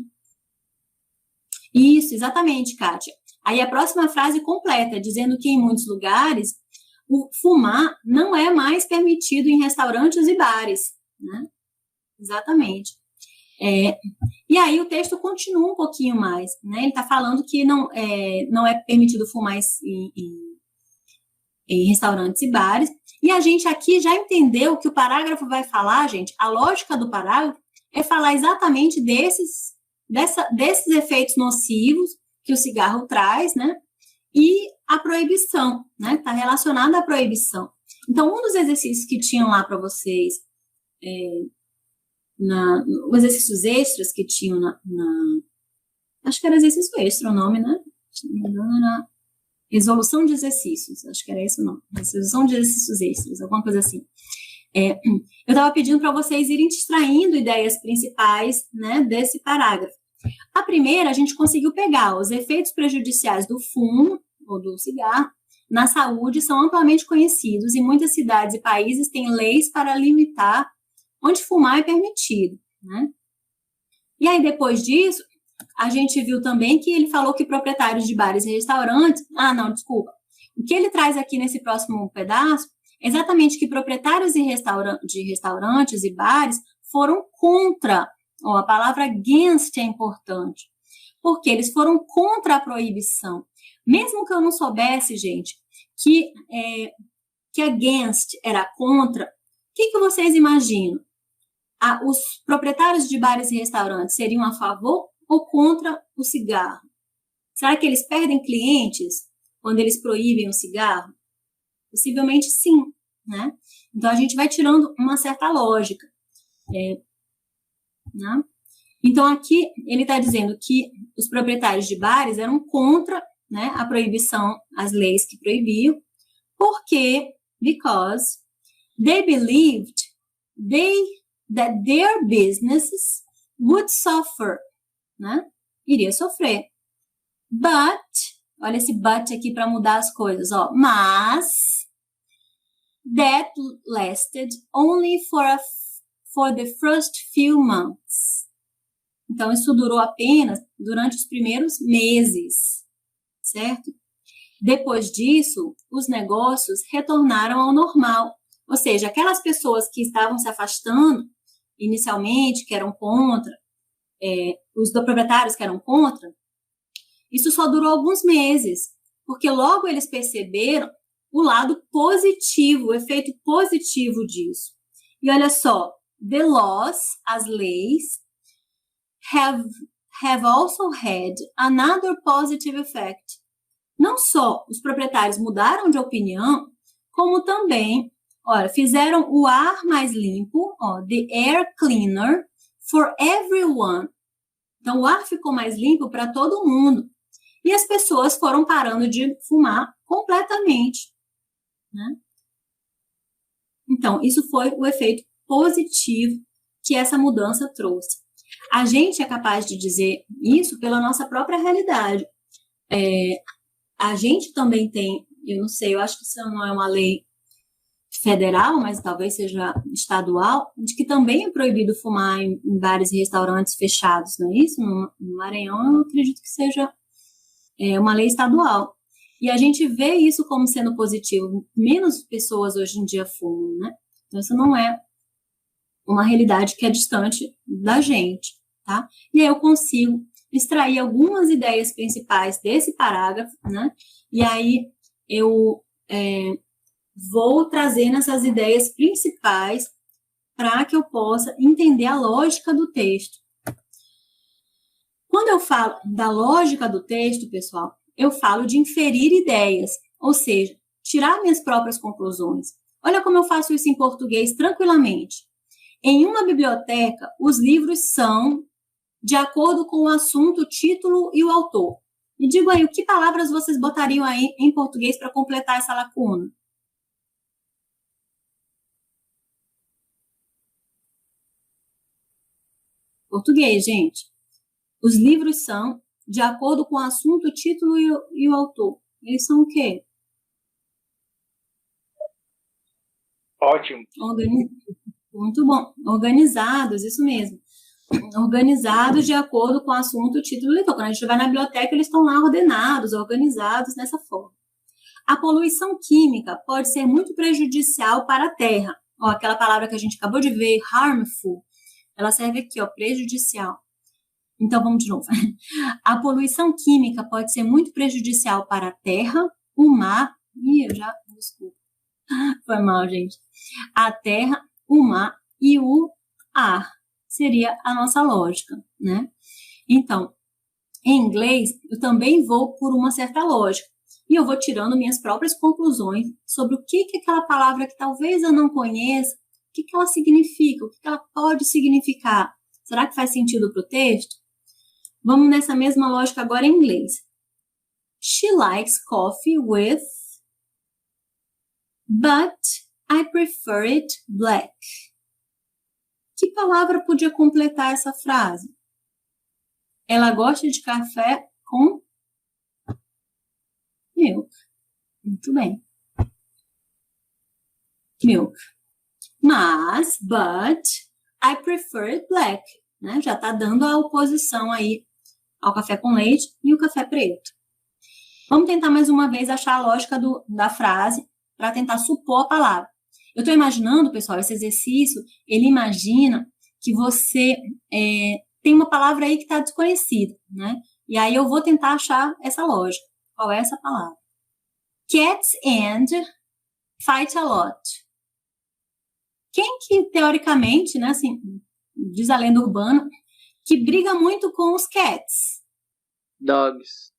Isso, exatamente, Kátia. Aí a próxima frase completa, dizendo que em muitos lugares o fumar não é mais permitido em restaurantes e bares, né? Exatamente. E aí o texto continua um pouquinho mais, né? Ele está falando que não é permitido fumar em restaurantes e bares. E a gente aqui já entendeu que o parágrafo vai falar, gente, a lógica do parágrafo é falar exatamente desses efeitos nocivos que o cigarro traz, né? E a proibição, né? Está relacionada à proibição. Então, um dos exercícios que tinham lá para vocês, os exercícios extras que tinham acho que era exercício extra o nome, né? Se não me engano, era resolução de exercícios, acho que era esse o nome, resolução de exercícios extras, alguma coisa assim. Eu estava pedindo para vocês irem extraindo ideias principais, né, desse parágrafo. A primeira, a gente conseguiu pegar os efeitos prejudiciais do fumo, ou do cigarro, na saúde são amplamente conhecidos e muitas cidades e países têm leis para limitar onde fumar é permitido, né? E aí, depois disso, a gente viu também que ele falou que proprietários de bares e restaurantes... desculpa. O que ele traz aqui nesse próximo pedaço é exatamente que proprietários de restaurantes e bares foram contra, a palavra against é importante, porque eles foram contra a proibição. Mesmo que eu não soubesse, gente, que against era contra, o que vocês imaginam? Os proprietários de bares e restaurantes seriam a favor ou contra o cigarro? Será que eles perdem clientes quando eles proíbem o cigarro? Possivelmente sim, né? Então, a gente vai tirando uma certa lógica. Né? Então, aqui ele está dizendo que os proprietários de bares eram contra, né, a proibição, as leis que proibiam, because they believed that their businesses would suffer, né? Iria sofrer. But, olha esse but aqui para mudar as coisas, mas that lasted only for the first few months. Então, isso durou apenas durante os primeiros meses, certo? Depois disso, os negócios retornaram ao normal. Ou seja, aquelas pessoas que estavam se afastando inicialmente, que eram contra, os proprietários que eram contra, isso só durou alguns meses, porque logo eles perceberam o lado positivo, o efeito positivo disso. E olha só, the laws, as leis, have also had another positive effect. Não só os proprietários mudaram de opinião, como também, fizeram o ar mais limpo, the air cleaner for everyone. Então, o ar ficou mais limpo para todo mundo. E as pessoas foram parando de fumar completamente, né? Então, isso foi o efeito positivo que essa mudança trouxe. A gente é capaz de dizer isso pela nossa própria realidade. A gente também tem, eu não sei, eu acho que isso não é uma lei federal, mas talvez seja estadual, de que também é proibido fumar em bares e restaurantes fechados, não é isso? No Maranhão, eu acredito que seja uma lei estadual. E a gente vê isso como sendo positivo. Menos pessoas hoje em dia fumam, né? Então, isso não é uma realidade que é distante da gente, tá? E aí eu consigo extrair algumas ideias principais desse parágrafo, né? E aí eu vou trazendo essas ideias principais para que eu possa entender a lógica do texto. Quando eu falo da lógica do texto, pessoal, eu falo de inferir ideias, ou seja, tirar minhas próprias conclusões. Olha como eu faço isso em português tranquilamente. Em uma biblioteca, os livros são de acordo com o assunto, o título e o autor. Me digam aí, que palavras vocês botariam aí em português para completar essa lacuna? Português, gente. Os livros são de acordo com o assunto, o título e o autor. Eles são o quê? Ótimo. Muito bom. Organizados, isso mesmo. Organizados de acordo com o assunto, o título e o autor. Quando a gente vai na biblioteca, eles estão lá ordenados, organizados dessa forma. A poluição química pode ser muito prejudicial para a terra. Aquela palavra que a gente acabou de ver, harmful, ela serve aqui, prejudicial. Então, vamos de novo. A poluição química pode ser muito prejudicial para a terra, o mar... Desculpa. Foi mal, gente. A terra, o mar e o ar. Seria a nossa lógica, né? Então, em inglês, eu também vou por uma certa lógica. E eu vou tirando minhas próprias conclusões sobre o que aquela palavra que talvez eu não conheça, o que ela significa, o que ela pode significar. Será que faz sentido para o texto? Vamos nessa mesma lógica agora em inglês. She likes coffee with, but I prefer it black. Que palavra podia completar essa frase? Ela gosta de café com... Milk. Muito bem. Milk. Mas, but, I prefer it black. Né? Já está dando a oposição aí ao café com leite e o café preto. Vamos tentar mais uma vez achar a lógica da frase para tentar supor a palavra. Eu estou imaginando, pessoal, esse exercício, ele imagina que você tem uma palavra aí que está desconhecida, né? E aí eu vou tentar achar essa lógica. Qual é essa palavra? Cats and fight a lot. Quem que, teoricamente, né, assim, diz a lenda urbana, que briga muito com os cats? Dogs.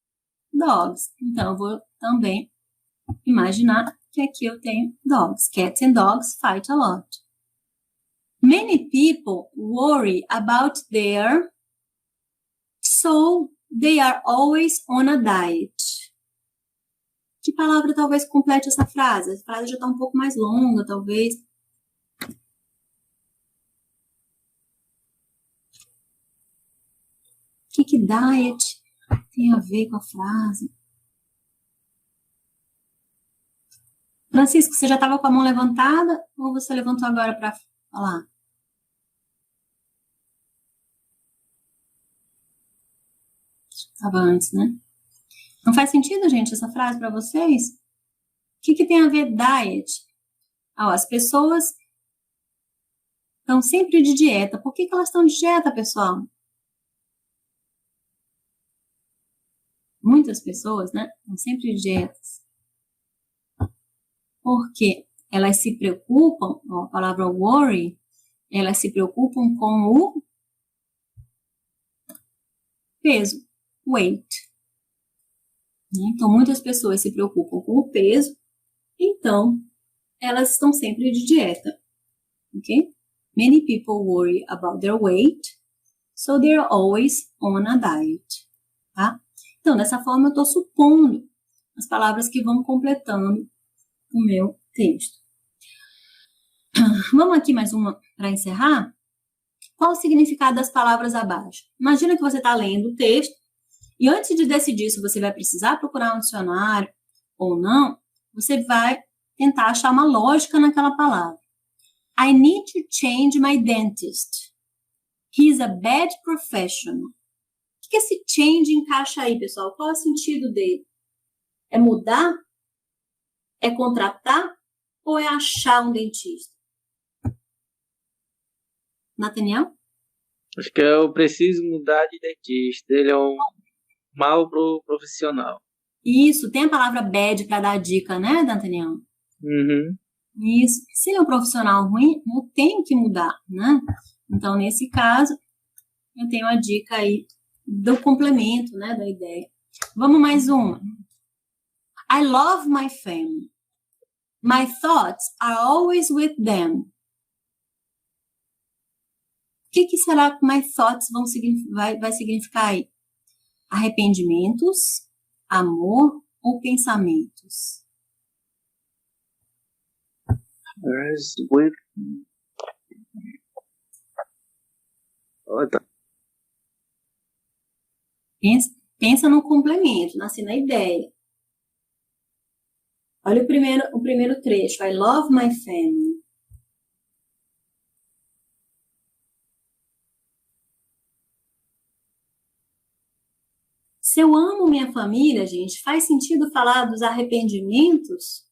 Dogs. Então, eu vou também imaginar que aqui eu tenho dogs. Cats and dogs fight a lot. Many people worry about their, so they are always on a diet. Que palavra talvez complete essa frase? A frase já está um pouco mais longa, talvez. O que diet tem a ver com a frase? Francisco, você já estava com a mão levantada ou você levantou agora para falar? Estava antes, né? Não faz sentido, gente, essa frase para vocês? O que tem a ver diet? As pessoas estão sempre de dieta. Por que elas estão de dieta, pessoal? Muitas pessoas, né, estão sempre de dietas. Porque elas se preocupam, a palavra worry, elas se preocupam com o peso, weight. Então, muitas pessoas se preocupam com o peso, então, elas estão sempre de dieta, ok? Many people worry about their weight, so they're always on a diet, tá? Então, dessa forma, eu estou supondo as palavras que vão completando o meu texto. Vamos aqui mais uma para encerrar? Qual o significado das palavras abaixo? Imagina que você está lendo o texto e antes de decidir se você vai precisar procurar um dicionário ou não, você vai tentar achar uma lógica naquela palavra. I need to change my dentist. He's a bad professional. O que esse change encaixa aí, pessoal? Qual é o sentido dele? É mudar? É contratar? Ou é achar um dentista? Nathaniel? Acho que eu preciso mudar de dentista. Ele é um mau profissional. Isso, tem a palavra bad para dar dica, né, Nathaniel? Uhum. Isso. Se ele é um profissional ruim, eu tenho que mudar, né? Então, nesse caso, eu tenho a dica aí do complemento, né, da ideia. Vamos mais uma. I love my family. My thoughts are always with them. O que será que my thoughts vai significar aí? Arrependimentos, amor ou pensamentos? With... Pensa no complemento, assim, na ideia. Olha o primeiro trecho. I love my family. Se eu amo minha família, gente, faz sentido falar dos arrependimentos?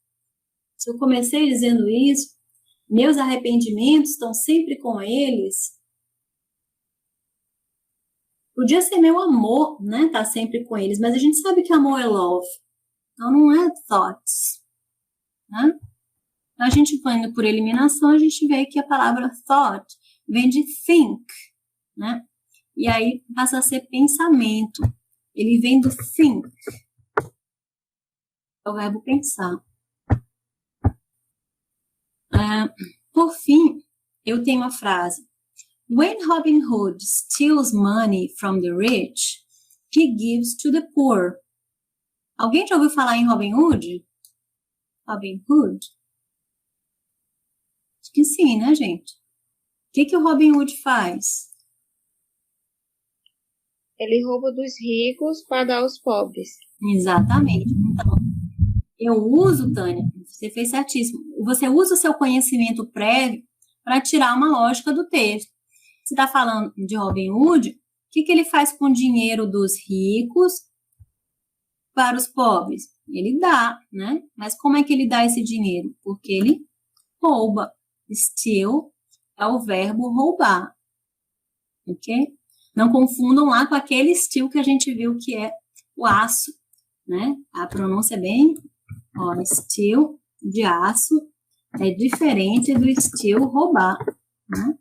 Se eu comecei dizendo isso, meus arrependimentos estão sempre com eles. Podia ser meu amor, né? Tá sempre com eles, mas a gente sabe que amor é love. Então não é thoughts, né? Então, a gente indo por eliminação, a gente vê que a palavra thought vem de think, né? E aí passa a ser pensamento. Ele vem do think. É o verbo pensar. Por fim, eu tenho a frase. When Robin Hood steals money from the rich, he gives to the poor. Alguém já ouviu falar em Robin Hood? Robin Hood? Acho que sim, né, gente? O que o Robin Hood faz? Ele rouba dos ricos para dar aos pobres. Exatamente. Então, eu uso, Tânia, você fez certíssimo, você usa o seu conhecimento prévio para tirar uma lógica do texto. Você está falando de Robin Hood, o que ele faz com o dinheiro dos ricos para os pobres? Ele dá, né? Mas como é que ele dá esse dinheiro? Porque ele rouba. Steal é o verbo roubar, ok? Não confundam lá com aquele steel que a gente viu que é o aço, né? A pronúncia é bem, ó, steel, de aço, é diferente do steel, roubar, né?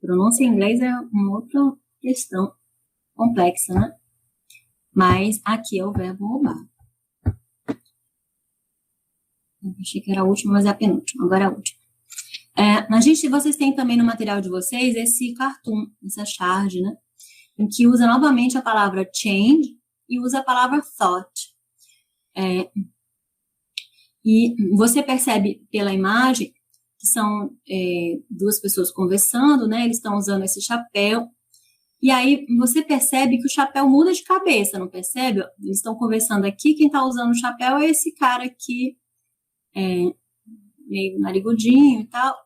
Pronúncia em inglês é uma outra questão complexa, né? Mas aqui é o verbo roubar. Eu achei que era a última, mas é a penúltima, agora é a última. Vocês têm também no material de vocês esse cartoon, essa charge, né? Em que usa novamente a palavra change e usa a palavra thought. E você percebe pela imagem que são duas pessoas conversando, né? Eles estão usando esse chapéu. E aí você percebe que o chapéu muda de cabeça, não percebe? Eles estão conversando aqui, quem está usando o chapéu é esse cara aqui, meio narigudinho e tal.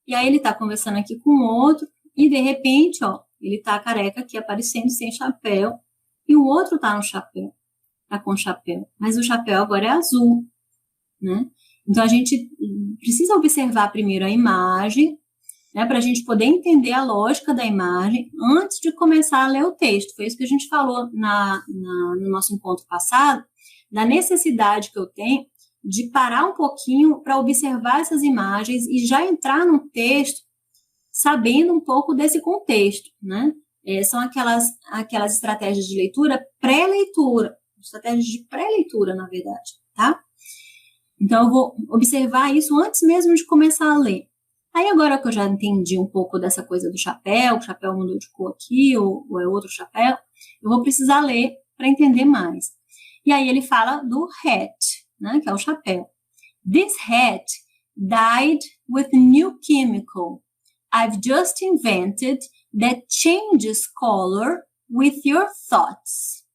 E aí ele está conversando aqui com o outro, e de repente, ó, ele tá careca aqui aparecendo sem chapéu, e o outro tá no chapéu, tá com chapéu, mas o chapéu agora é azul, né? Então a gente precisa observar primeiro a imagem, né, para a gente poder entender a lógica da imagem antes de começar a ler o texto. Foi isso que a gente falou no nosso encontro passado, da necessidade que eu tenho de parar um pouquinho para observar essas imagens e já entrar no texto sabendo um pouco desse contexto, né? São aquelas estratégias de leitura, pré-leitura, estratégias de pré-leitura, na verdade, tá? Então, eu vou observar isso antes mesmo de começar a ler. Aí, agora que eu já entendi um pouco dessa coisa do chapéu, o chapéu mudou de cor aqui, ou é outro chapéu, eu vou precisar ler para entender mais. E aí, ele fala do hat, né, que é o chapéu. This hat dyed with new chemical. I've just invented that changes color with your thoughts.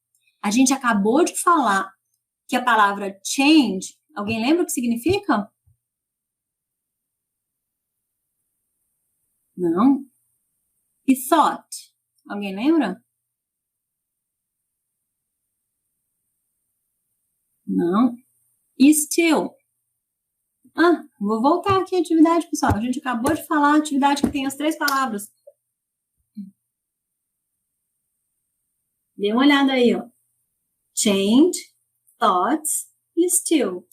A gente acabou de falar que a palavra change, alguém lembra o que significa? Não. E thought? Alguém lembra? Não. E still? Vou voltar aqui à atividade, pessoal. A gente acabou de falar a atividade que tem as 3 palavras. Dê uma olhada aí, ó. Change, thoughts e still.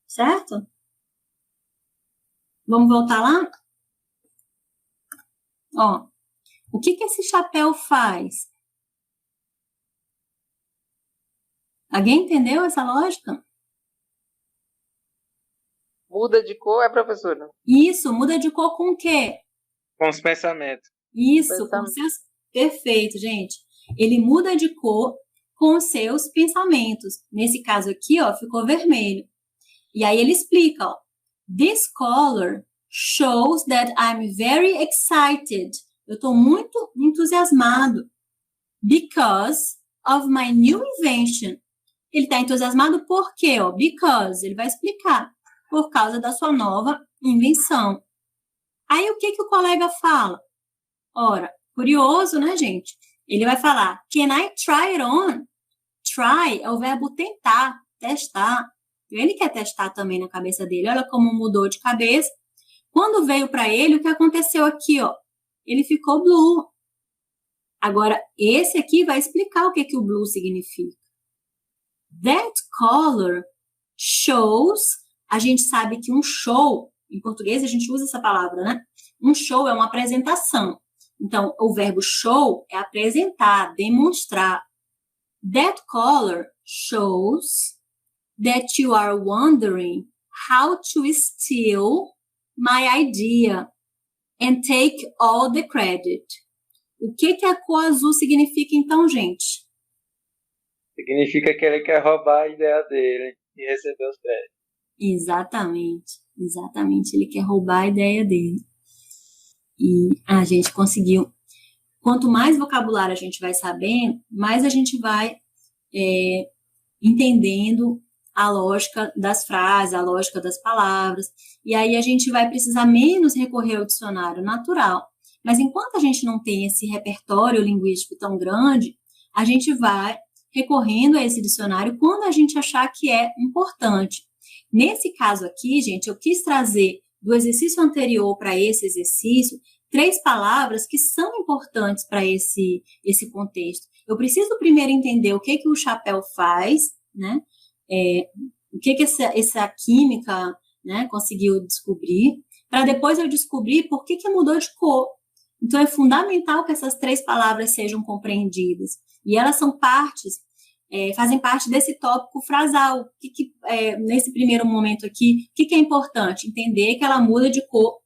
Certo? Vamos voltar lá? Ó, o que esse chapéu faz? Alguém entendeu essa lógica? Muda de cor, professora? Isso, muda de cor com o quê? Com os pensamentos. Isso, com seus... Perfeito, gente. Ele muda de cor com os seus pensamentos. Nesse caso aqui, ó, ficou vermelho. E aí ele explica, ó. This color shows that I'm very excited. Eu estou muito entusiasmado. Because of my new invention. Ele está entusiasmado por quê? Ó? Because, ele vai explicar. Por causa da sua nova invenção. Aí o que o colega fala? Ora, curioso, né, gente? Ele vai falar, can I try it on? Try é o verbo tentar, testar. Ele quer testar também na cabeça dele. Olha como mudou de cabeça. Quando veio para ele, o que aconteceu aqui, ó? Ele ficou blue. Agora, esse aqui vai explicar o que o blue significa. That color shows... A gente sabe que um show, em português a gente usa essa palavra, né? Um show é uma apresentação. Então, o verbo show é apresentar, demonstrar. That color shows that you are wondering how to steal my idea and take all the credit. O que a cor azul significa então, gente? Significa que ele quer roubar a ideia dele e receber os créditos. Exatamente, ele quer roubar a ideia dele. E a gente conseguiu. Quanto mais vocabulário a gente vai sabendo, mais a gente vai entendendo a lógica das frases, a lógica das palavras, e aí a gente vai precisar menos recorrer ao dicionário natural. Mas enquanto a gente não tem esse repertório linguístico tão grande, a gente vai recorrendo a esse dicionário quando a gente achar que é importante. Nesse caso aqui, gente, eu quis trazer do exercício anterior para esse exercício 3 palavras que são importantes para esse contexto. Eu preciso primeiro entender o que o chapéu faz, né? O que essa química, né, conseguiu descobrir, para depois eu descobrir por que mudou de cor. Então, é fundamental que essas 3 palavras sejam compreendidas. E elas são fazem parte desse tópico frasal. Nesse primeiro momento aqui, o que é importante? Entender que ela muda de cor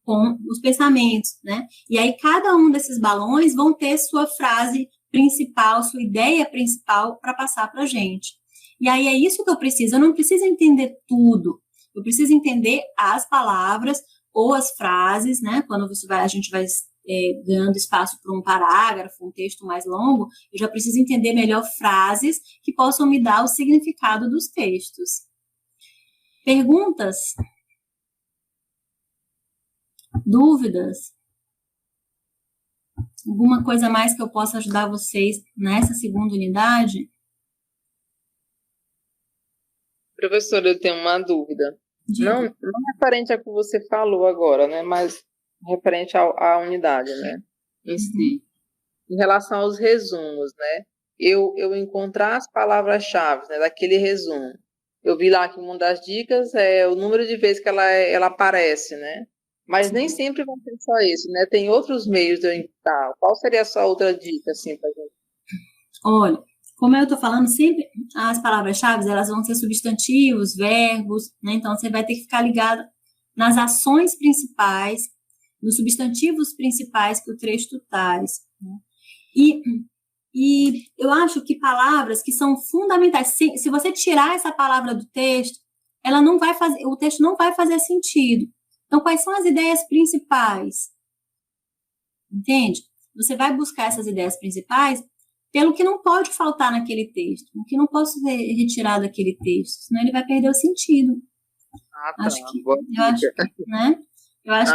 com os pensamentos, né? E aí, cada um desses balões vão ter sua frase principal, sua ideia principal para passar para a gente. E aí, é isso que eu preciso. Eu não preciso entender tudo. Eu preciso entender as palavras ou as frases, né? Quando a gente vai ganhando espaço para um parágrafo, um texto mais longo, eu já preciso entender melhor frases que possam me dar o significado dos textos. Perguntas? Dúvidas? Alguma coisa mais que eu possa ajudar vocês nessa segunda unidade? Professora, eu tenho uma dúvida. Não referente ao que você falou agora, né? Mas referente à unidade, né? Em si. Em relação aos resumos, né? Eu encontrar as palavras-chave, né, daquele resumo. Eu vi lá que uma das dicas é o número de vezes que ela aparece, né? Mas nem sempre vai ser só isso, né? Tem outros meios de eu encontrar. Qual seria a sua outra dica, assim, pra gente? Olha, como eu estou falando, sempre as palavras-chave, elas vão ser substantivos, verbos, né? Então, você vai ter que ficar ligado nas ações principais, nos substantivos principais que o texto traz, né? E eu acho que palavras que são fundamentais, se você tirar essa palavra do texto, o texto não vai fazer sentido. Então, quais são as ideias principais? Entende? Você vai buscar essas ideias principais pelo que não pode faltar naquele texto, o que não posso ser retirado daquele texto, senão ele vai perder o sentido. Eu acho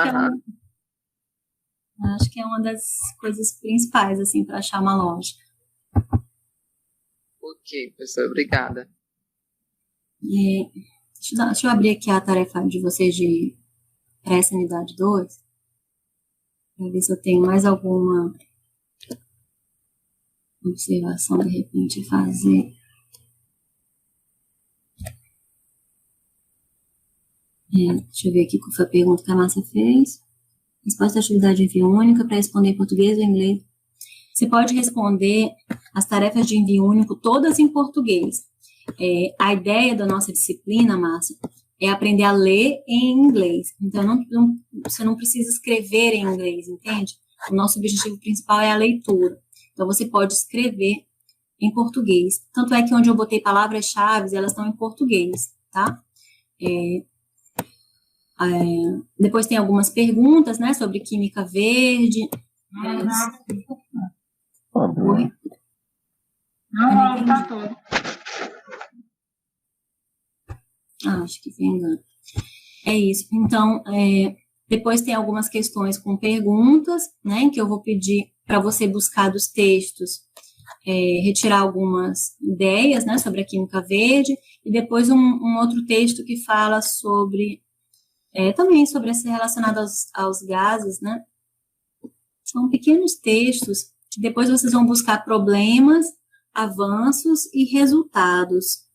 que é uma das coisas principais, assim, para achar uma lógica. Ok, professora, obrigada. Deixa eu abrir aqui a tarefa de vocês para essa unidade 2, para ver se eu tenho mais alguma observação, de repente, fazer. Deixa eu ver aqui qual foi a pergunta que a Márcia fez. Resposta à atividade envio única para responder em português ou inglês. Você pode responder as tarefas de envio único todas em português. A ideia da nossa disciplina, Márcia, é aprender a ler em inglês. Então, você não precisa escrever em inglês, entende? O nosso objetivo principal é a leitura. Então, você pode escrever em português. Tanto é que onde eu botei palavras-chave, elas estão em português, tá? Depois tem algumas perguntas, né, sobre química verde. Oi? Não, tá tudo. Acho que foi engano. É isso. Então, depois tem algumas questões com perguntas, né, em que eu vou pedir para você buscar dos textos, retirar algumas ideias, né, sobre a química verde, e depois um outro texto que fala sobre, também sobre esse relacionado aos gases, né. São pequenos textos, que depois vocês vão buscar problemas, avanços e resultados.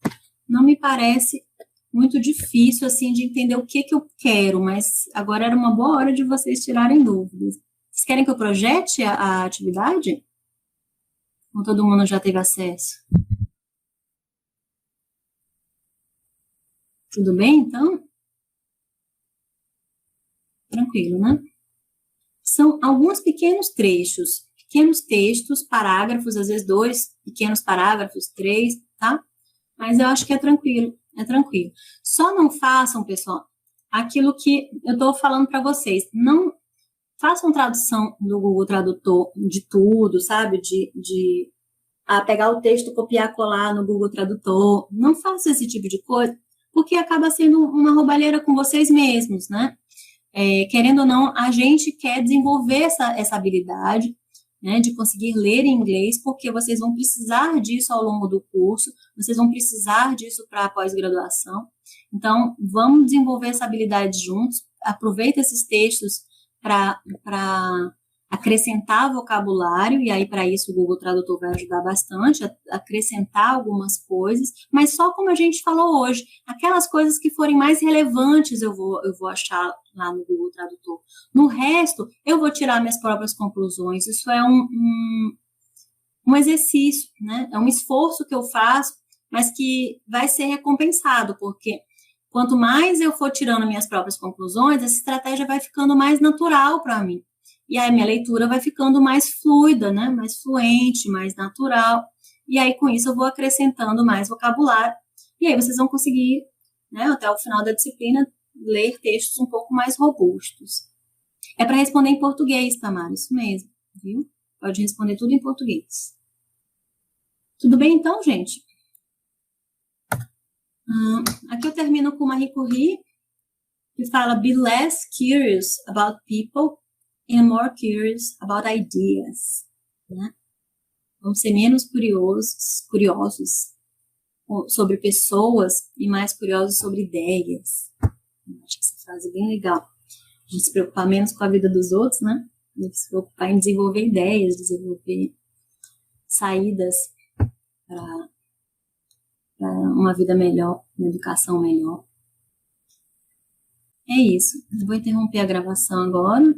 Não me parece muito difícil, assim, de entender o que eu quero, mas agora era uma boa hora de vocês tirarem dúvidas. Vocês querem que eu projete a atividade? Ou todo mundo já teve acesso? Tudo bem, então? Tranquilo, né? São alguns pequenos trechos, pequenos textos, parágrafos, às vezes 2 pequenos parágrafos, 3, tá? Mas eu acho que é tranquilo. Só não façam, pessoal, aquilo que eu estou falando para vocês. Não façam tradução do Google Tradutor de tudo, sabe? De a pegar o texto, copiar, colar no Google Tradutor. Não façam esse tipo de coisa, porque acaba sendo uma roubalheira com vocês mesmos, né? Querendo ou não, a gente quer desenvolver essa habilidade, né, de conseguir ler em inglês, porque vocês vão precisar disso ao longo do curso, vocês vão precisar disso para a pós-graduação. Então, vamos desenvolver essa habilidade juntos, aproveita esses textos para acrescentar vocabulário, e aí para isso o Google Tradutor vai ajudar bastante a acrescentar algumas coisas, mas só como a gente falou hoje, aquelas coisas que forem mais relevantes eu vou achar lá no Google Tradutor. No resto, eu vou tirar minhas próprias conclusões. Isso é um exercício, né? É um esforço que eu faço, mas que vai ser recompensado, porque quanto mais eu for tirando minhas próprias conclusões, essa estratégia vai ficando mais natural para mim. E aí minha leitura vai ficando mais fluida, né? Mais fluente, mais natural. E aí, com isso, eu vou acrescentando mais vocabulário. E aí vocês vão conseguir, né, até o final da disciplina, ler textos um pouco mais robustos. É para responder em português, Tamara, isso mesmo, viu? Pode responder tudo em português. Tudo bem, então, gente? Aqui eu termino com Marie Curie, que fala: be less curious about people and more curious about ideas, né? Vamos ser menos curiosos sobre pessoas e mais curiosos sobre ideias. Eu acho essa frase bem legal. A gente se preocupar menos com a vida dos outros, né? E se preocupar em desenvolver ideias, desenvolver saídas para uma vida melhor, uma educação melhor. É isso. Eu vou interromper a gravação agora.